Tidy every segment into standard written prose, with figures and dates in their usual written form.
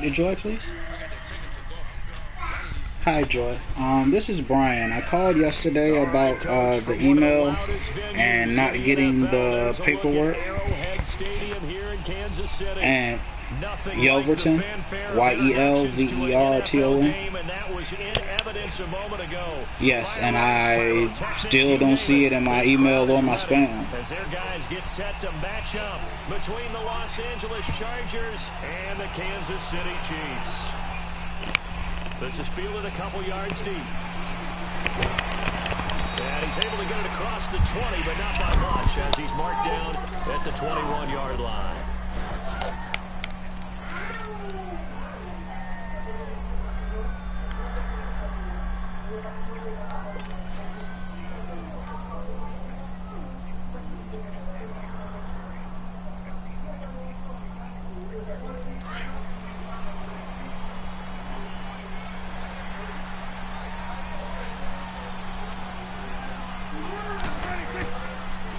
Joy, please. Hi, Joy. This is Brian. I called yesterday about the email and not getting the paperwork. And Yelverton, Yelverton. Yes, and I still don't see it in my email or my spam. As their guys get set to match up between the Los Angeles Chargers and the Kansas City Chiefs. This is fielded a couple yards deep. And he's able to get it across the 20, but not by much, as he's marked down at the 21-yard line.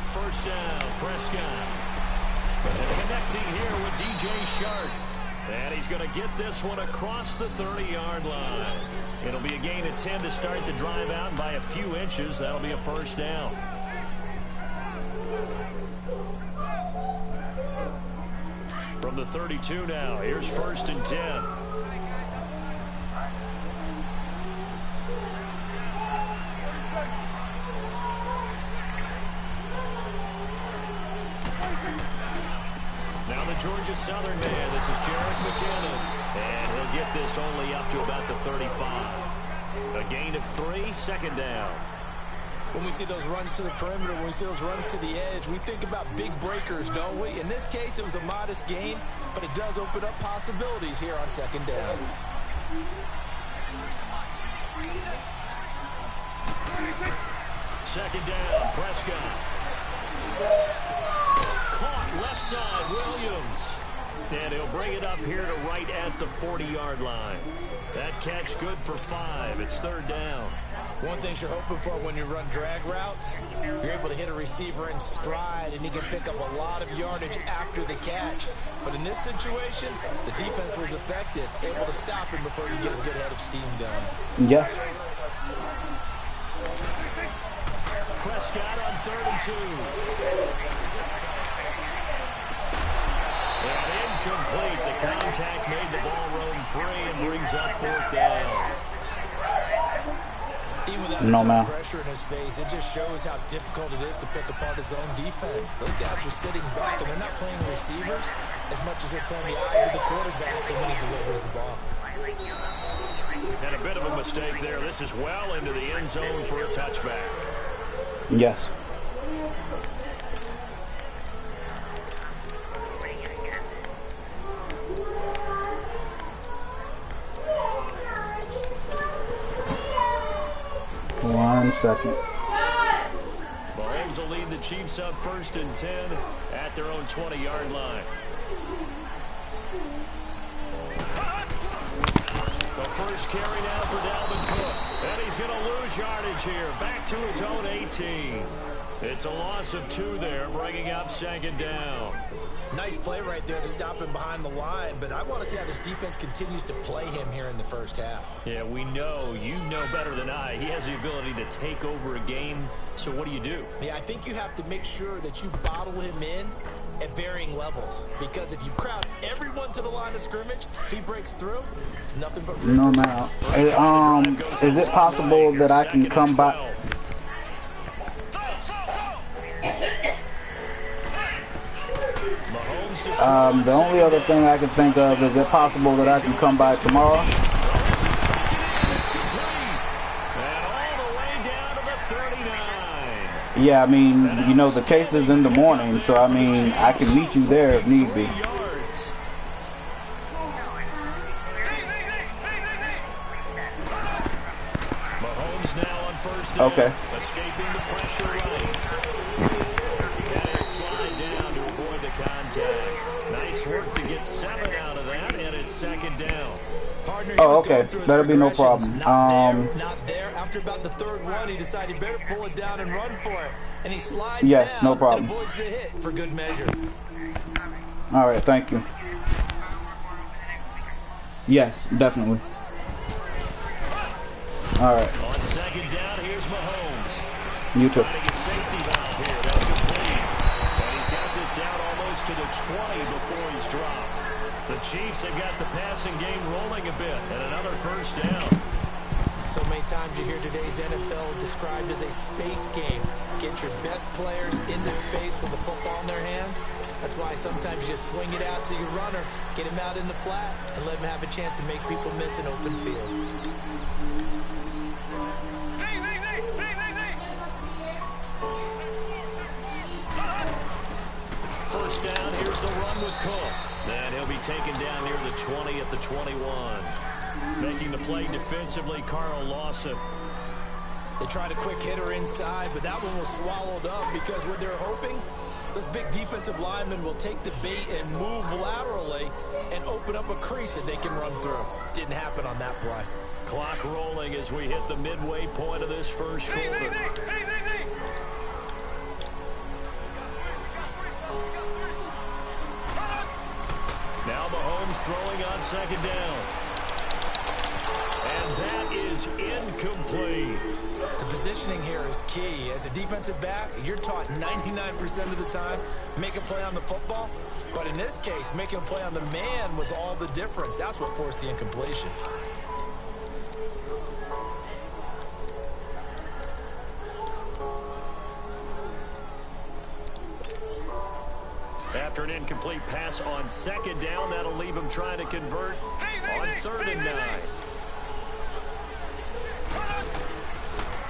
First down, Prescott. And connecting here with DJ Shark. And he's going to get this one across the 30-yard line. It'll be a gain of 10 to start the drive out, and by a few inches, that'll be a first down. From the 32 now, here's 1st and 10. Now the Georgia Southern man, this is Jarek McKinnon. And he'll get this only up to about the 35. A gain of 3, second down. When we see those runs to the perimeter, when we see those runs to the edge, we think about big breakers, don't we? In this case, it was a modest gain, but it does open up possibilities here on second down. Second down, Prescott. Caught left side, Williams. And he'll bring it up here to right at the 40-yard line. That catch good for 5. It's third down. One thing you're hoping for when you run drag routes, you're able to hit a receiver in stride, and he can pick up a lot of yardage after the catch. But in this situation, the defense was effective, able to stop him before you get a good head of steam going. Yeah. Prescott on 3rd and 2. And incomplete. The contact made the ball roam free and brings up 4th down. Even without a ton of pressure in his face, it just shows how difficult it is to pick apart his own defense. Those guys are sitting back, and they're not playing receivers as much as they're playing the eyes of the quarterback and when he delivers the ball. And a bit of a mistake there. This is well into the end zone for a touchback. Yes. One second. Mahomes will lead the Chiefs up 1st and 10 at their own 20-yard line. The first carry now for Dalvin Cook. And he's going to lose yardage here. Back to his own 18. It's a loss of 2 there, bringing up 2nd down. Nice play right there to stop him behind the line, but I want to see how this defense continues to play him here in the first half. Yeah, we know, you know better than I, he has the ability to take over a game, so what do you do? Yeah, I think you have to make sure that you bottle him in at varying levels, because if you crowd everyone to the line of scrimmage, if he breaks through, it's nothing but no matter. Is it possible that I can come back? The only other thing I can think of, is it possible that I can come by tomorrow? Yeah, I mean, you know, the case is in the morning, so I mean, I can meet you there if need be. Okay. Escaping the pressure right. And a slide down to avoid the contact. Nice work to get 7 out of that, and it's 2nd down. Partner, oh, okay. That'll be no problem. Not there. After about the 3rd one, he decided better pull it down and run for it. And he slides down no problem. and avoids the hit for good measure. All right, thank you. Yes, definitely. All right. On second down, here's Mahomes. You too. Finding a safety valve here. That's complete. And he's got this down almost to the 20 before he's dropped. The Chiefs have got the passing game rolling a bit, and another first down. So many times you hear today's NFL described as a space game. Get your best players into space with the football in their hands. That's why sometimes you just swing it out to your runner, get him out in the flat, and let him have a chance to make people miss an open field. First down, here's the run with Cook. Then he'll be taken down near the 20 at the 21. Making the play defensively, Carl Lawson. They tried a quick hitter inside, but that one was swallowed up because what they're hoping, those big defensive linemen will take the bait and move laterally and open up a crease that they can run through. Didn't happen on that play. Clock rolling as we hit the midway point of this first quarter. Now Mahomes throwing on second down. And that is incomplete. The positioning here is key. As a defensive back, you're taught 99% of the time, make a play on the football. But in this case, making a play on the man was all the difference. That's what forced the incompletion. After an incomplete pass on second down, that'll leave him trying to convert on third and 9.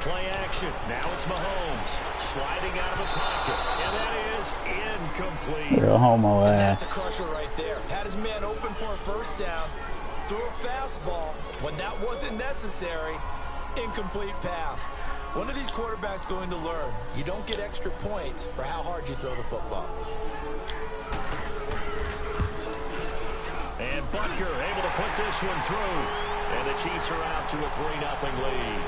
Play action. Now it's Mahomes sliding out of the pocket. And that is incomplete. Real homo That's ass. a crusher right there. Had his man open for a first down. Threw a fastball when that wasn't necessary. Incomplete pass. One of these quarterbacks going to learn. You don't get extra points for how hard you throw the football. And Butker able to put this one through. And the Chiefs are out to a 3-0 lead.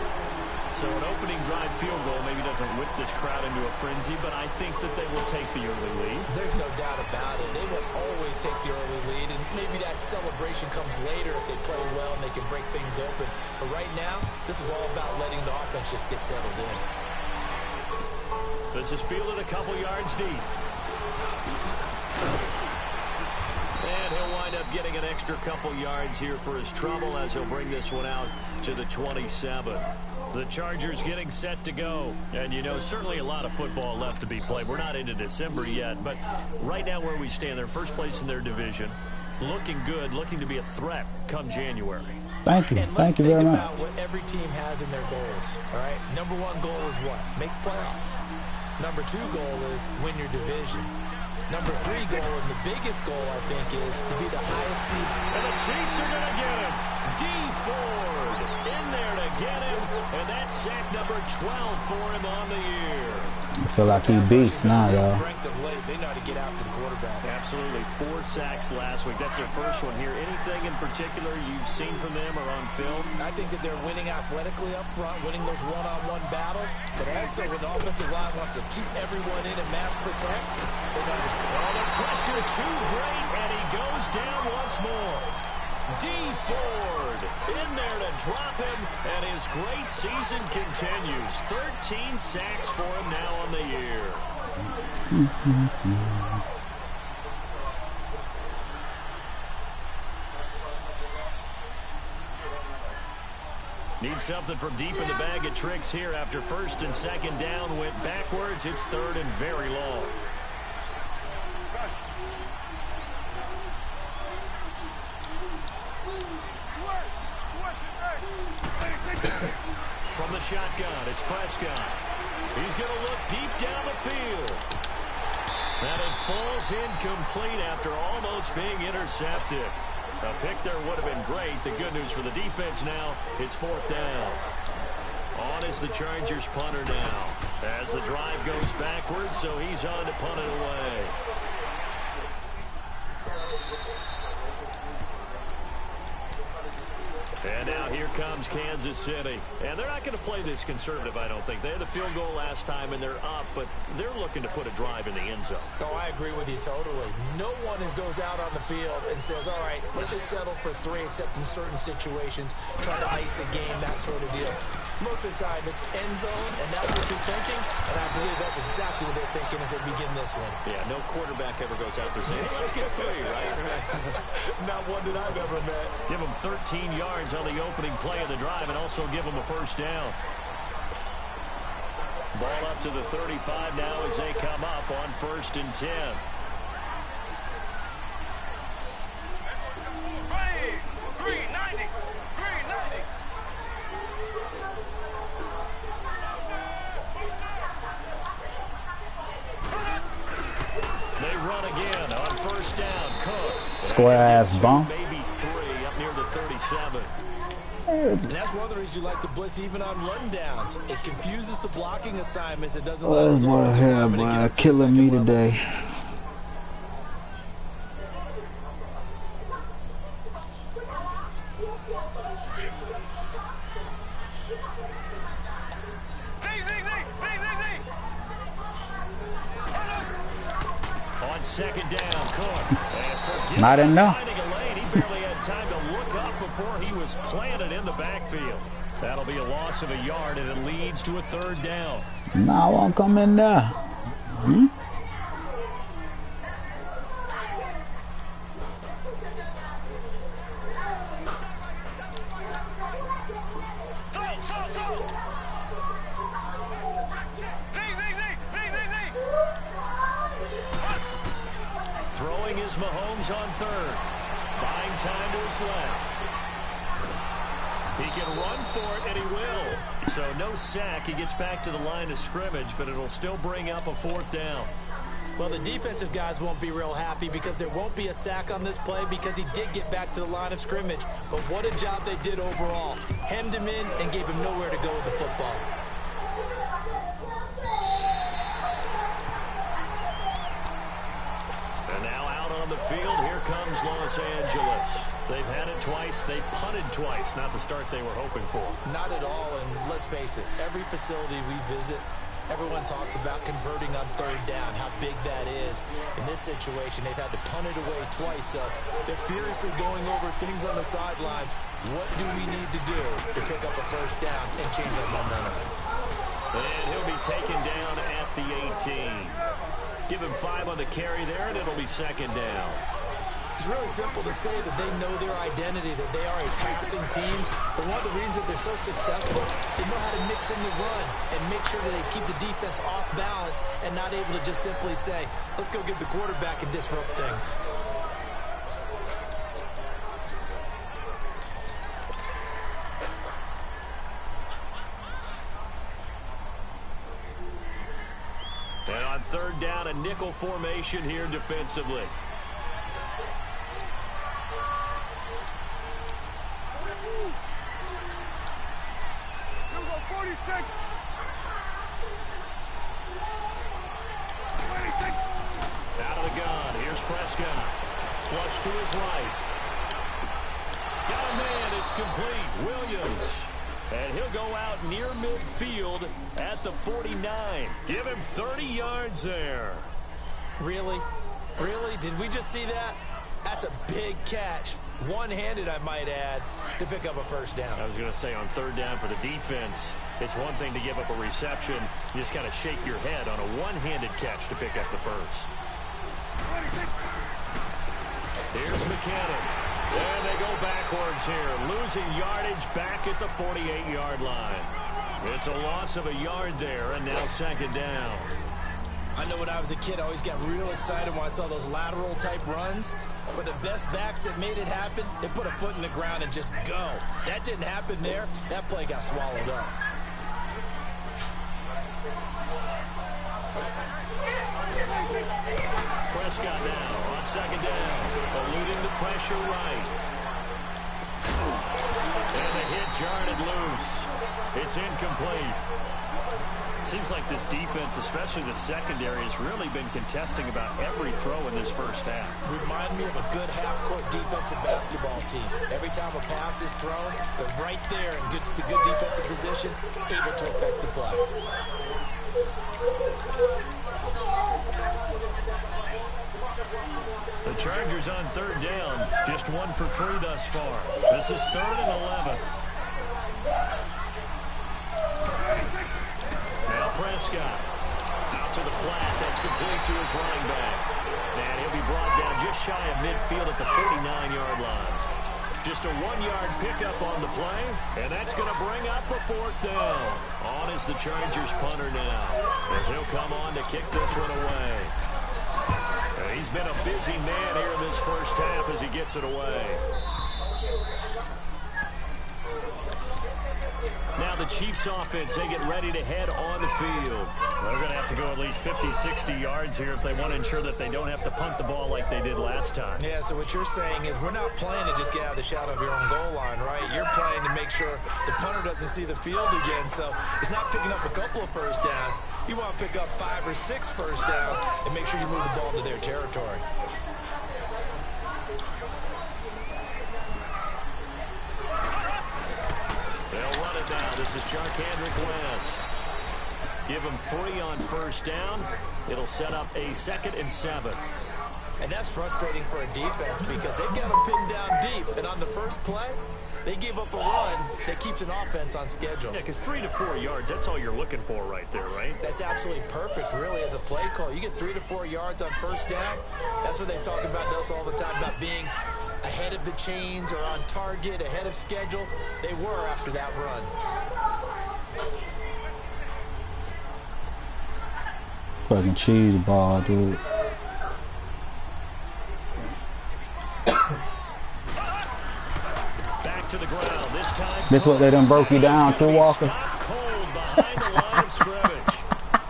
So an opening drive field goal maybe doesn't whip this crowd into a frenzy, but I think that they will take the early lead. There's no doubt about it. They will always take the early lead, and maybe that celebration comes later if they play well and they can break things open. But right now, this is all about letting the offense just get settled in. This is fielded a couple yards deep. And he'll wind up getting an extra couple yards here for his trouble as he'll bring this one out to the 27. The Chargers getting set to go. And, you know, certainly a lot of football left to be played. We're not into December yet, but right now where we stand, they're first place in their division. Looking good, looking to be a threat come January. Thank you. Thank you very much. Let's think about what every team has in their goals, all right? Number one goal is what? Make the playoffs. Number two goal is win your division. Number three goal, and the biggest goal, I think, is to be the highest seed. And the Chiefs are going to get him. D. Ford in there to get him. And that's sack number 12 for him on the year. I feel like he beast now, y'all. Strength of late, they know how to get after the quarterback. Absolutely. 4 sacks last week. That's their first one here. Anything in particular you've seen from them or on film? I think that they're winning athletically up front, winning those one-on-one battles, but also when the offensive line wants to keep everyone in and mass protect, they know how to... Oh, the pressure too great, and he goes down once more. D. Ford in there to drop him, and his great season continues. 13 sacks for him now on the year. Need something from deep in the bag of tricks here after first and second down went backwards. It's third and very long. From the shotgun, it's Prescott. He's going to look deep down the field. And it falls incomplete after almost being intercepted. A pick there would have been great. The good news for the defense now, it's fourth down. On is the Chargers punter now. As the drive goes backwards, so he's on to punt it away. And now here comes Kansas City. And they're not going to play this conservative, I don't think. They had the field goal last time, and they're up, but they're looking to put a drive in the end zone. Oh, I agree with you totally. No one goes out on the field and says, all right, let's just settle for 3, except in certain situations, try to ice a game, that sort of deal. Most of the time, it's end zone, and that's what you're thinking, and I believe that's exactly what they're thinking as they begin this one. Yeah, no quarterback ever goes out there saying, hey, let's get 3, right? Not one that I've ever met. Give them 13 yards on the opening play of the drive and also give them a first down. Ball up to the 35 now as they come up on 1st and 10. They run again on 1st down. Cook. Square ass bump. Maybe 3 up near the 37. And that's one of the reasons you like to blitz even on rundowns. It confuses the blocking assignments. It doesn't allow those offensive linemen to get up to killing me today. On 2nd down, Cook. Not enough. Finding a lane. He barely had time to look up before he was planted in the backfield. That'll be a loss of a yard, and it leads to a 3rd down. Now I won't come in there. Throwing is Mahomes on 3rd. Buying time to his left. He can run for it, and he will. So no sack. He gets back to the line of scrimmage, but it'll still bring up a 4th down. Well, the defensive guys won't be real happy because there won't be a sack on this play because he did get back to the line of scrimmage. But what a job they did overall. Hemmed him in and gave him nowhere to go with the football. And now out on the field, here comes Los Angeles. They've had it twice. They've punted twice. Not the start they were hoping for. Not at all, and let's face it, every facility we visit, everyone talks about converting on 3rd down, how big that is. In this situation, they've had to punt it away twice, so they're furiously going over things on the sidelines. What do we need to do to pick up a 1st down and change our momentum? And he'll be taken down at the 18. Give him 5 on the carry there, and it'll be 2nd down. It's really simple to say that they know their identity, that they are a passing team. But one of the reasons they're so successful, they know how to mix in the run and make sure that they keep the defense off balance and not able to just simply say, let's go get the quarterback and disrupt things. And on 3rd down, a nickel formation here defensively. Out of the gun, here's Prescott. Flush to his right. Got a man, it's complete. Williams. And he'll go out near midfield at the 49. Give him 30 yards there. Really? Really? Did we just see that? That's a big catch. One-handed, I might add, to pick up a 1st down. I was going to say on 3rd down for the defense, it's one thing to give up a reception. You just got to shake your head on a one-handed catch to pick up the 1st. Here's McKinnon. And they go backwards here, losing yardage back at the 48-yard line. It's a loss of a yard there, and now 2nd down. I know when I was a kid, I always got real excited when I saw those lateral-type runs. But the best backs that made it happen, they put a foot in the ground and just go. That didn't happen there. That play got swallowed up. Prescott now on 2nd down, eluding the pressure right. And the hit jarred it loose. It's incomplete. Seems like this defense, especially the secondary, has really been contesting about every throw in this first half. Remind me of a good half-court defensive basketball team. Every time a pass is thrown, they're right there in good defensive position, able to affect the play. The Chargers on third down, just 1 for 3 thus far. This is 3rd and 11. Now Prescott out to the flat. That's complete to his running back. And he'll be brought down just shy of midfield at the 49-yard line. Just a 1-yard pickup on the play, and that's going to bring up a 4th down. On is the Chargers punter now, as he'll come on to kick this one away. And he's been a busy man here in this first half as he gets it away. Now the Chiefs offense, they get ready to head on the field. They're going to have to go at least 50, 60 yards here if they want to ensure that they don't have to punt the ball like they did last time. Yeah, so what you're saying is we're not playing to just get out of the shadow of your own goal line, right? You're playing to make sure the punter doesn't see the field again. So it's not picking up a couple of first downs. You want to pick up 5 or 6 first downs and make sure you move the ball into their territory. They'll run it now. This is Charkandrick West. Give him 3 on first down. It'll set up a 2nd and 7. And that's frustrating for a defense because they've got them pinned down deep. And on the first play, they give up a run that keeps an offense on schedule. Yeah, because 3 to 4 yards, that's all you're looking for right there, right? That's absolutely perfect, really, as a play call. You get 3 to 4 yards on first down. That's what they talk about us all the time, about being ahead of the chains or on target, ahead of schedule. They were after that run. Fucking cheese ball, dude. Back to the ground. This time. This what they done broke you down to, Walker. Cold behind the line of scrimmage.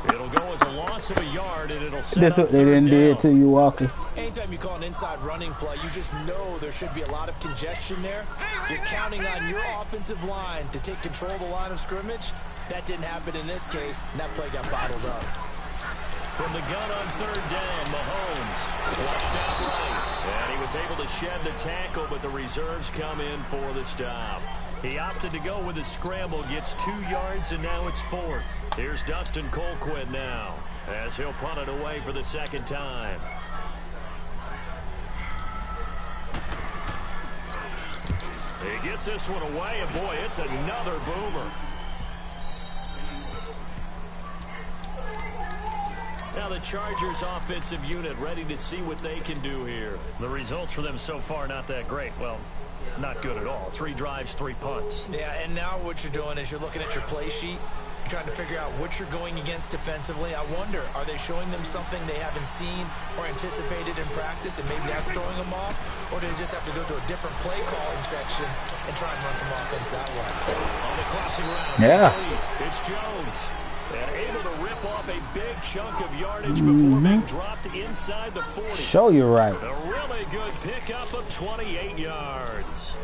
It'll go as a loss of a yard, and it'll set That's up what they done did to you, Walker. Anytime you call an inside running play, you just know there should be a lot of congestion there. You're counting on your offensive line to take control of the line of scrimmage. That didn't happen in this case, and that play got bottled up. From the gun on third down, Mahomes flushed out right. And he was able to shed the tackle, but the reserves come in for the stop. He opted to go with a scramble, gets 2 yards, and now it's 4th. Here's Dustin Colquitt now, as he'll punt it away for the 2nd time. He gets this one away, and boy, it's another boomer. Now the Chargers offensive unit ready to see what they can do here. The results for them so far not that great. Well, not good at all. 3 drives, 3 punts. Yeah, and now what you're doing is you're looking at your play sheet. You're trying to figure out what you're going against defensively. I wonder, are they showing them something they haven't seen or anticipated in practice, and maybe that's throwing them off? Or do they just have to go to a different play calling section and try and run some offense that way? On the crossing route, it's Jones. And able to rip off a big chunk of yardage before being dropped inside the 40. Show you right. A really good pickup of 28 yards.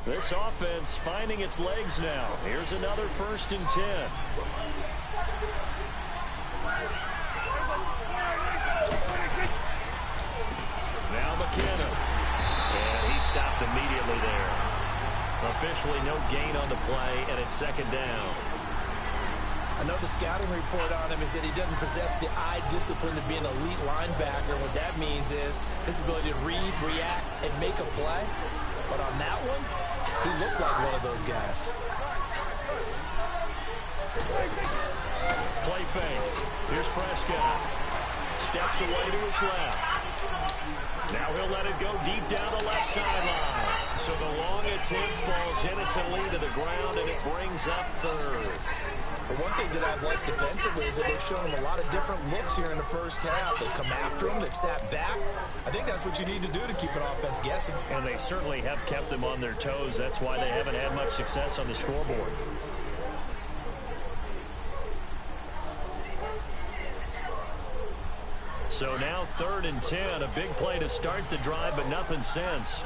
This offense finding its legs now. Here's another 1st and 10. Now McKinnon. And he stopped immediately there. Officially no gain on the play, and it's 2nd down. I know the scouting report on him is that he doesn't possess the eye discipline to be an elite linebacker. What that means is his ability to read, react, and make a play. But on that one, he looked like one of those guys. Play fake. Here's Prescott. Steps away to his left. Now he'll let it go deep down the left sideline. So the long attempt falls innocently to the ground, and it brings up 3rd. But one thing that I've liked defensively is that they've shown him a lot of different looks here in the first half. They come after him. They've sat back. I think that's what you need to do to keep an offense guessing. And they certainly have kept them on their toes. That's why they haven't had much success on the scoreboard. So now 3rd and 10. A big play to start the drive, but nothing since.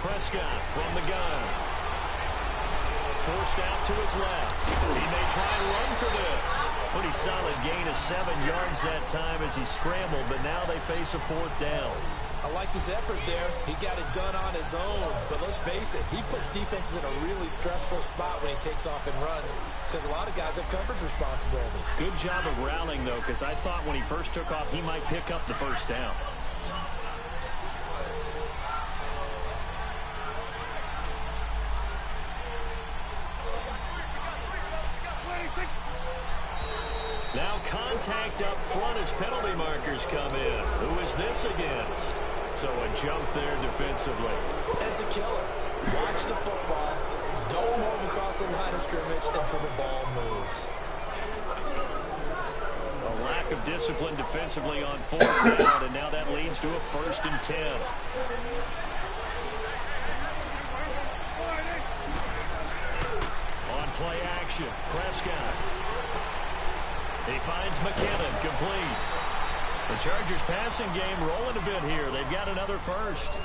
Prescott from the gun. Forced out to his left. He may try and run for this. Pretty solid gain of 7 yards that time as he scrambled, but now they face a 4th down. I liked his effort there. He got it done on his own. But let's face it, he puts defenses in a really stressful spot when he takes off and runs because a lot of guys have coverage responsibilities. Good job of rallying, though, because I thought when he first took off, he might pick up the 1st down. Now contact up front as penalty markers come in. Who is this against? So a jump there defensively. It's a killer. Watch the football. Don't move across the line of scrimmage until the ball moves. A lack of discipline defensively on 4th down, and now that leads to a 1st and 10. On play action, Prescott. He finds McKinnon complete. The Chargers passing game rolling a bit here. They've got another 1st.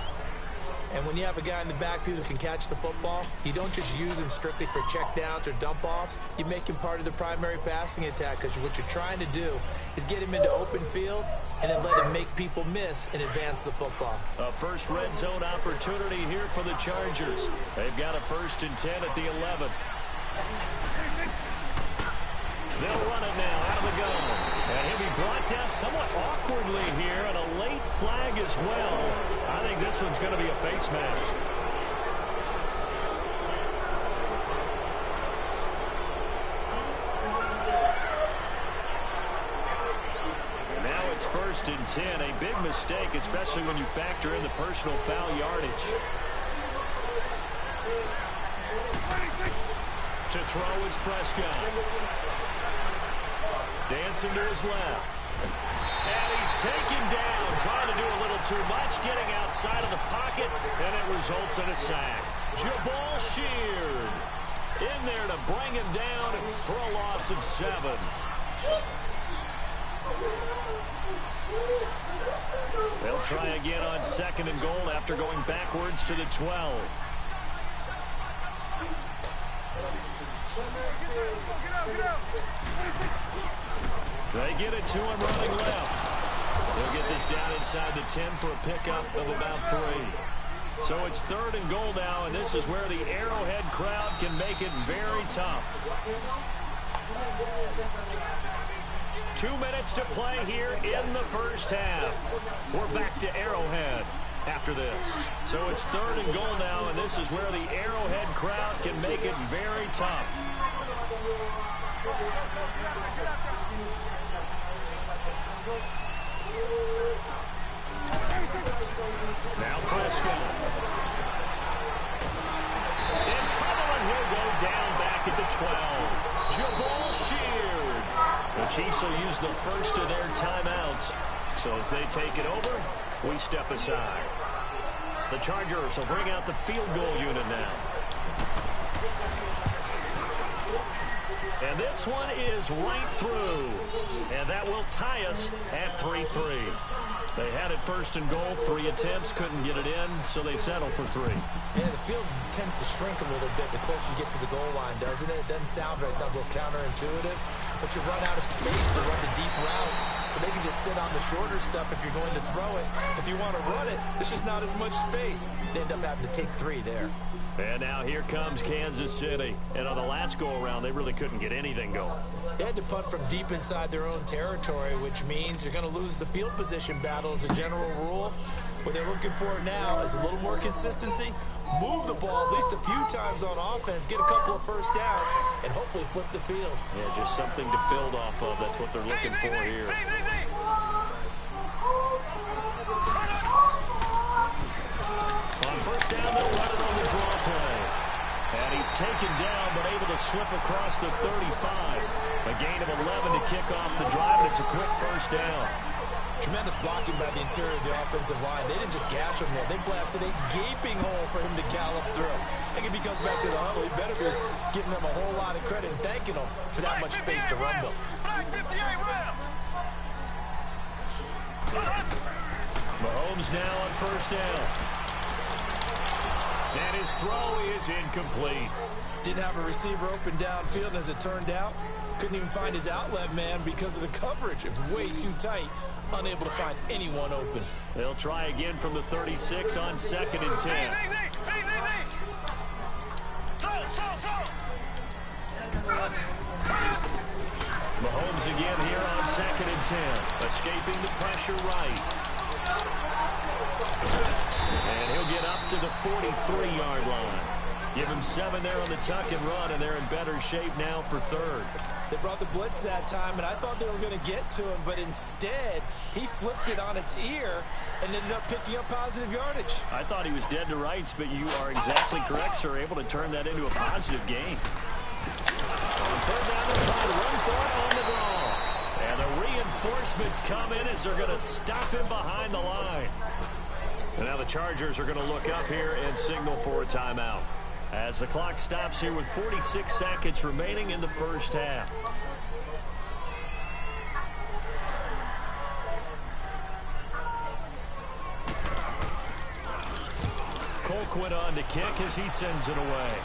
And when you have a guy in the backfield who can catch the football, you don't just use him strictly for checkdowns or dump-offs. You make him part of the primary passing attack because what you're trying to do is get him into open field and then let him make people miss and advance the football. A first red zone opportunity here for the Chargers. They've got a 1st and 10 at the 11. They'll run it now out of the gun. And he'll be brought down somewhat awkwardly here, and a late flag as well. I think this one's going to be a face mask. Now it's 1st and 10. A big mistake, especially when you factor in the personal foul yardage. To throw is Prescott. Dancing to his left. And he's taken down, trying to do a little too much, getting outside of the pocket, and it results in a sack. Jabal Sheard in there to bring him down for a loss of 7. They'll try again on 2nd and goal after going backwards to the 12. They get it to him running left. They'll get this down inside the 10 for a pickup of about 3. So it's 3rd and goal now, and this is where the Arrowhead crowd can make it very tough. 2 minutes to play here in the 1st half. We're back to Arrowhead after this. So it's 3rd and goal now, and this is where the Arrowhead crowd can make it very tough. Now Prescott. In trouble, and he'll go down back at the 12. Jabal Sheard. The Chiefs will use the 1st of their timeouts. So as they take it over, we step aside. The Chargers will bring out the field goal unit now. And this one is right through. And that will tie us at 3-3. They had it 1st and goal, 3 attempts, couldn't get it in, so they settle for 3. Yeah, the field tends to shrink a little bit the closer you get to the goal line, doesn't it? It doesn't sound right. It sounds a little counterintuitive. But you run out of space to run the deep routes, so they can just sit on the shorter stuff if you're going to throw it. If you want to run it, there's just not as much space. They end up having to take 3 there. And now here comes Kansas City. And on the last go-around, they really couldn't get anything going. They had to punt from deep inside their own territory, which means you're going to lose the field position battle as a general rule. What they're looking for now is a little more consistency, move the ball at least a few times on offense, get a couple of 1st downs, and hopefully flip the field. Yeah, just something to build off of. That's what they're looking for here. On 1st down, they'll run it on the draw play. And he's taken down, but able to slip across the 35. A gain of 11 to kick off the drive, and it's a quick 1st down. Tremendous blocking by the interior of the offensive line. They didn't just gash him there. They blasted a gaping hole for him to gallop through. think if he comes back to the huddle, he better be giving them a whole lot of credit and thanking them for that much space to rumble. Mahomes now on first down. And his throw is incomplete. Didn't have a receiver open downfield, and as it turned out, couldn't even find his outlet man because of the coverage. It was way too tight, unable to find anyone open. They'll try again from the 36 on 2nd and 10. Mahomes again here on 2nd and 10. Escaping the pressure right. And he'll get up to the 43-yard line. Give him 7 there on the tuck and run, and they're in better shape now for 3rd. They brought the blitz that time, and I thought they were going to get to him, but instead, he flipped it on its ear and ended up picking up positive yardage. I thought he was dead to rights, but you are exactly correct, sir. Able to turn that into a positive gain. On 3rd down, they'll try to run for it on the draw. And the reinforcements come in as they're going to stop him behind the line. And now the Chargers are going to look up here and signal for a timeout, as the clock stops here with 46 seconds remaining in the first half. Colquitt on to kick as he sends it away.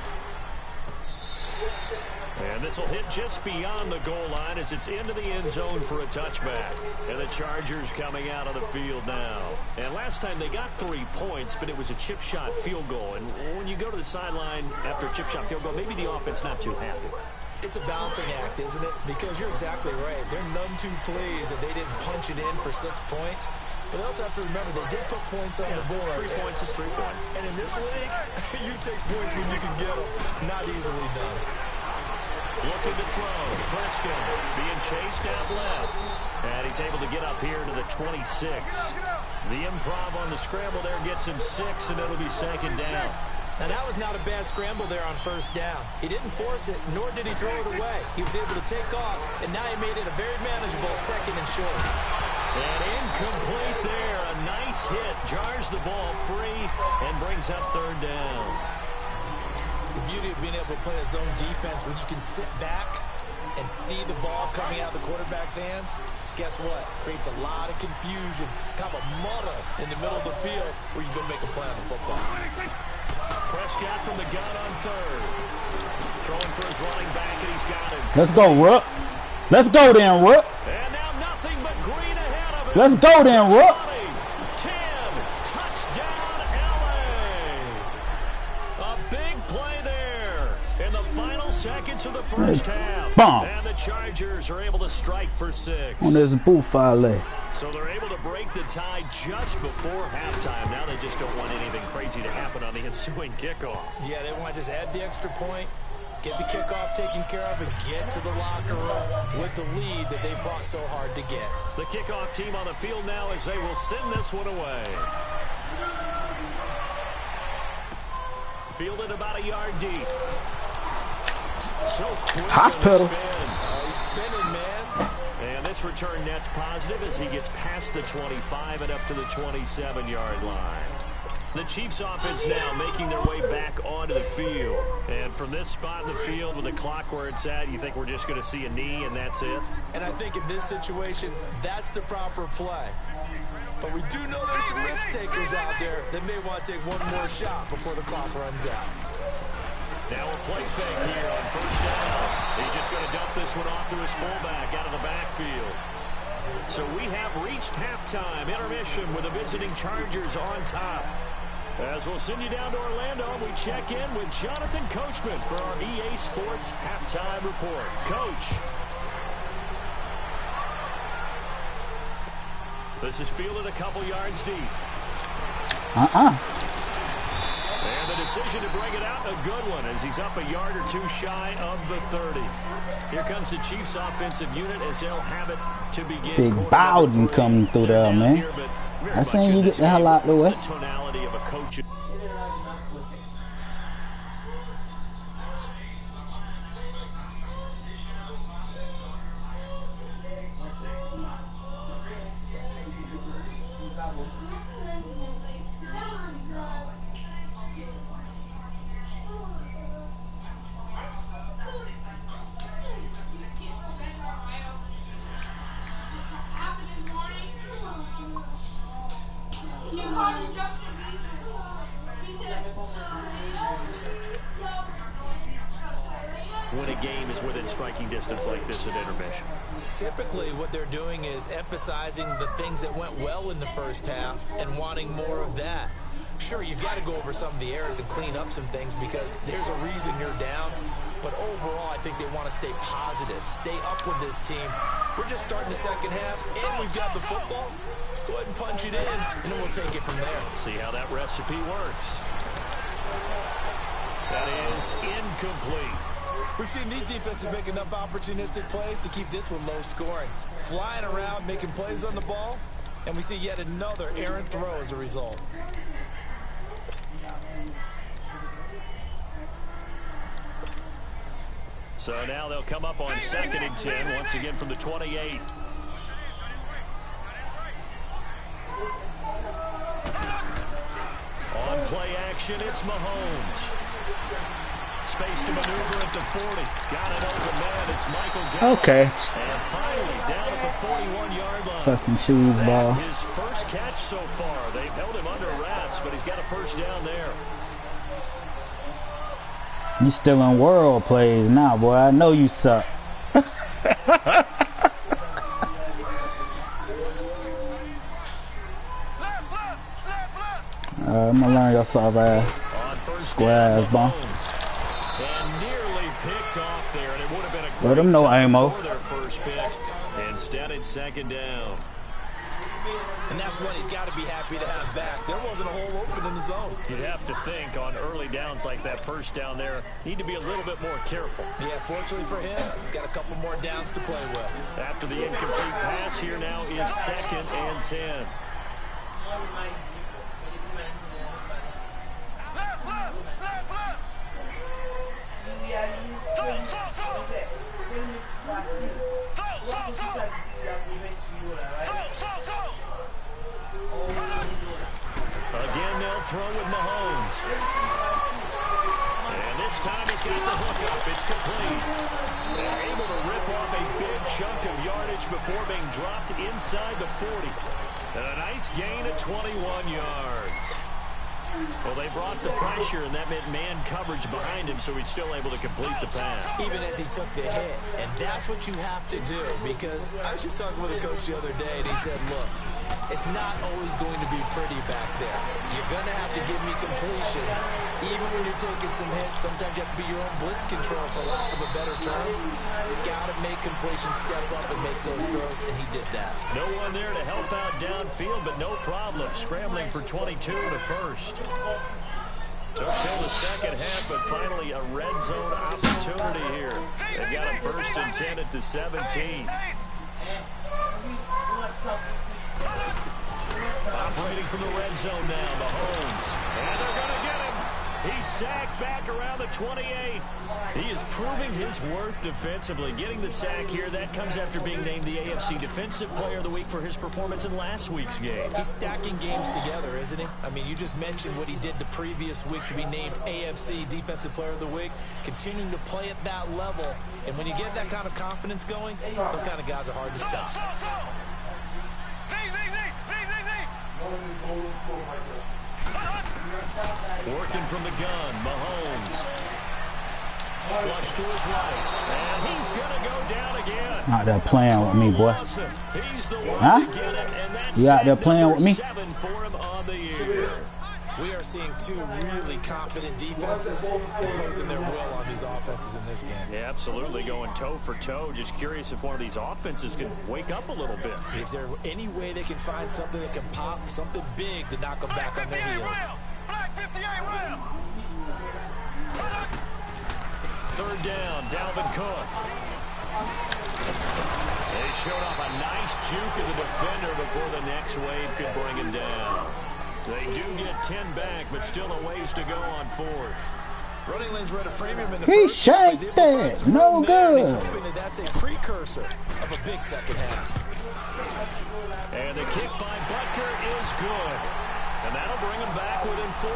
And this will hit just beyond the goal line as it's into the end zone for a touchback. And the Chargers coming out of the field now. And last time they got 3 points, but it was a chip shot field goal. And when you go to the sideline after a chip shot field goal, maybe the offense not too happy. It's a balancing act, isn't it? Because you're exactly right. They're none too pleased that they didn't punch it in for 6 points. But they also have to remember they did put points on the board. 3 points is 3 points. And in this league, you take points when you can get them. Not easily done. Looking to throw. Prescott being chased out left. And he's able to get up here to the 26. The improv on the scramble there gets him 6, and it'll be 2nd down. Now, that was not a bad scramble there on 1st down. He didn't force it, nor did he throw it away. He was able to take off, and now he made it a very manageable 2nd and short. And incomplete there. A nice hit. Jars the ball free and brings up 3rd down. The beauty of being able to play a zone defense when you can sit back and see the ball coming out of the quarterback's hands, guess what? Creates a lot of confusion, kind of a muddle in the middle of the field where you go make a play on the football. Prescott from the gun on 3rd. Throwing for his running back, and he's got him. Let's go, Rook. Let's go then, Rook. And now nothing but green ahead of him. Let's go then, Rook. 10, touchdown LA. A big play there in the final seconds of the first half. Bomb. And the Chargers are able to strike for 6. On this buffalo. So they're able to break the tie just before halftime. Now they just don't want anything crazy to happen on the ensuing kickoff. Yeah, they want to just add the extra point, get the kickoff taken care of, and get to the locker room with the lead that they fought so hard to get. The kickoff team on the field now as they will send this one away. Fielded about a yard deep. So quick Hospital. He's spinning, man. And this return net's positive as he gets past the 25 and up to the 27-yard line. The Chiefs offense now making their way back onto the field. And from this spot in the field with the clock where it's at, you think we're just going to see a knee and that's it? And I think in this situation, that's the proper play. But we do know there's some risk takers out there that may want to take one more shot before the clock runs out. Now a play fake here on 1st down. He's just going to dump this one off to his fullback out of the backfield. So we have reached halftime intermission with the visiting Chargers on top. As we'll send you down to Orlando, we check in with Jonathan Coachman for our EA Sports Halftime Report. Coach. This is fielded a couple yards deep. And the decision to bring it out, a good one, as he's up a yard or 2 shy of the 30. Here comes the Chiefs offensive unit as they'll have it to begin. Big Bowden coming through there, man. I seen you get the hell out of the way. The tonality of a coach. When a game is within striking distance like this at intermission. Typically, what they're doing is emphasizing the things that went well in the first half and wanting more of that. Sure, you've got to go over some of the errors and clean up some things because there's a reason you're down. But overall, I think they want to stay positive, stay up with this team. We're just starting the second half, and we've got the football. Let's go ahead and punch it in, and then we'll take it from there. See how that recipe works. That is incomplete. We've seen these defenses make enough opportunistic plays to keep this one low scoring. Flying around, making plays on the ball, and we see yet another errant throw as a result. So now they'll come up on 2nd and 10, once again from the 28. On play action, it's Mahomes. Space to maneuver at the 40. Got it open, man. It's Michael Gallup. Okay. And finally, down at the 41-yard line. Fucking shoes ball. His first catch so far. They've held him under wraps, but he's got a first down there. You still in world plays now, boy. I know you suck. I'm gonna learn your soft ass. Square ass bomb. And nearly picked off there, and it would have been a great Let them know ammo. for their first pick. Instead, it's 2nd down. And that's one he's got to be happy to have back. There wasn't a hole open in the zone. You'd have to think on early downs like that first down there, need to be a little bit more careful. Yeah, fortunately for him, got a couple more downs to play with. After the incomplete pass, here now is 2nd and 10. Again, they'll throw with Mahomes. And this time he's got the hook up. It's complete. They're able to rip off a big chunk of yardage before being dropped inside the 40. And a nice gain of 21 yards. Well, they brought the pressure, and that meant man coverage behind him, so he's still able to complete the pass. Even as he took the hit, and that's what you have to do, because I was just talking with a coach the other day, and he said, look, it's not always going to be pretty back there. You're going to have to give me completions. Even when you're taking some hits, sometimes you have to be your own blitz control, for lack of a better term. You've got to make completions, step up, and make those throws, and he did that. No one there to help out downfield, but no problem. Scrambling for 22 to first. Took till the second half, but finally a red zone opportunity here. They've got a 1st and 10 at the 17. Operating from the red zone now, Mahomes. And they're going to get him. He's sacked back around the 28. He is proving his worth defensively. Getting the sack here, that comes after being named the AFC Defensive Player of the Week for his performance in last week's game. He's stacking games together, isn't he? I mean, you just mentioned what he did the previous week to be named AFC Defensive Player of the Week. Continuing to play at that level. And when you get that kind of confidence going, those kind of guys are hard to stop. Working from the gun, Mahomes. Flush to his right. And he's going to go down again. Out there playing with me, boy. He's the one Huh? to get it, and that's You out there playing with me? 7 for him on the year. We are seeing two really confident defenses imposing their will on these offenses in this game. Yeah, absolutely, going toe for toe. Just curious if one of these offenses can wake up a little bit. Is there any way they can find something that can pop, something big to knock them back on their heels? Black 58 rail. 3rd down, Dalvin Cook. They showed off a nice juke of the defender before the next wave could bring him down. They do get 10 back, but still a ways to go on 4th. Running lanes were at a premium in the He first half. shanked it. No good. He's hoping that that's a precursor of a big second half. And the kick by Butker is good. And that'll bring him back within 4.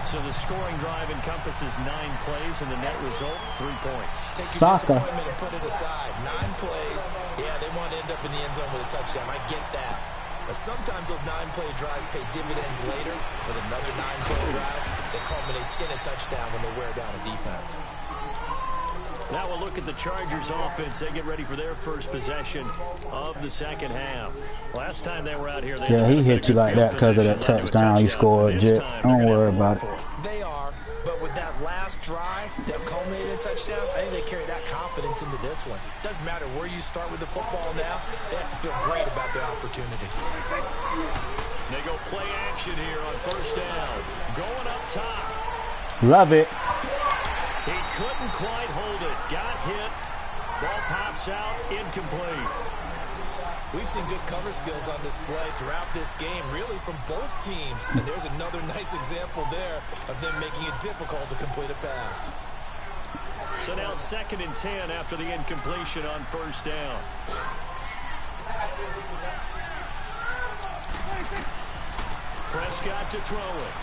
So the scoring drive encompasses 9 plays, and the net result, 3 points. Take your disappointment and put it aside. 9 plays. Yeah, they want to end up in the end zone with a touchdown. I get that. But sometimes those 9-play drives pay dividends later with another 9-play drive that culminates in a touchdown when they wear down a defense. Now we'll look at the Chargers offense. They get ready for their first possession of the second half. Last time they were out here, he hit you like that because of that touchdown you scored, Jit. Don't worry about it. They are, but with that last drive that culminated in a touchdown, I think they carry that confidence into this one. Doesn't matter where you start with the football now, they have to feel great about their opportunity. They go play action here on first down. Going up top. Love it. He couldn't quite hold it. Got hit. Ball pops out. Incomplete. We've seen good cover skills on display throughout this game, really from both teams. And there's another nice example there of them making it difficult to complete a pass. So now 2nd and 10 after the incompletion on first down. Prescott to throw it.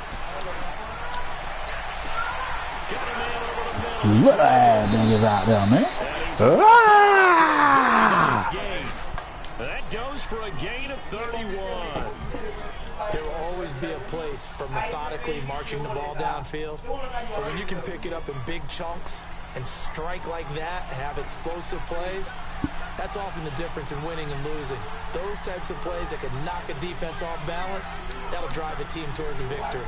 Got a man over the middle. What niggas out there, man? That goes for a gain of 31. There will always be a place for methodically marching the ball downfield. But when you can pick it up in big chunks and strike like that, have explosive plays, that's often the difference in winning and losing. Those types of plays that can knock a defense off balance, that'll drive a team towards a victory.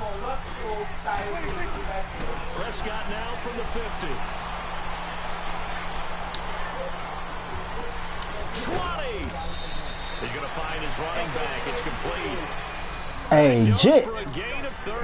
Prescott now from the 50. 20. He's going to find his running back. It's complete. Hey, Jit,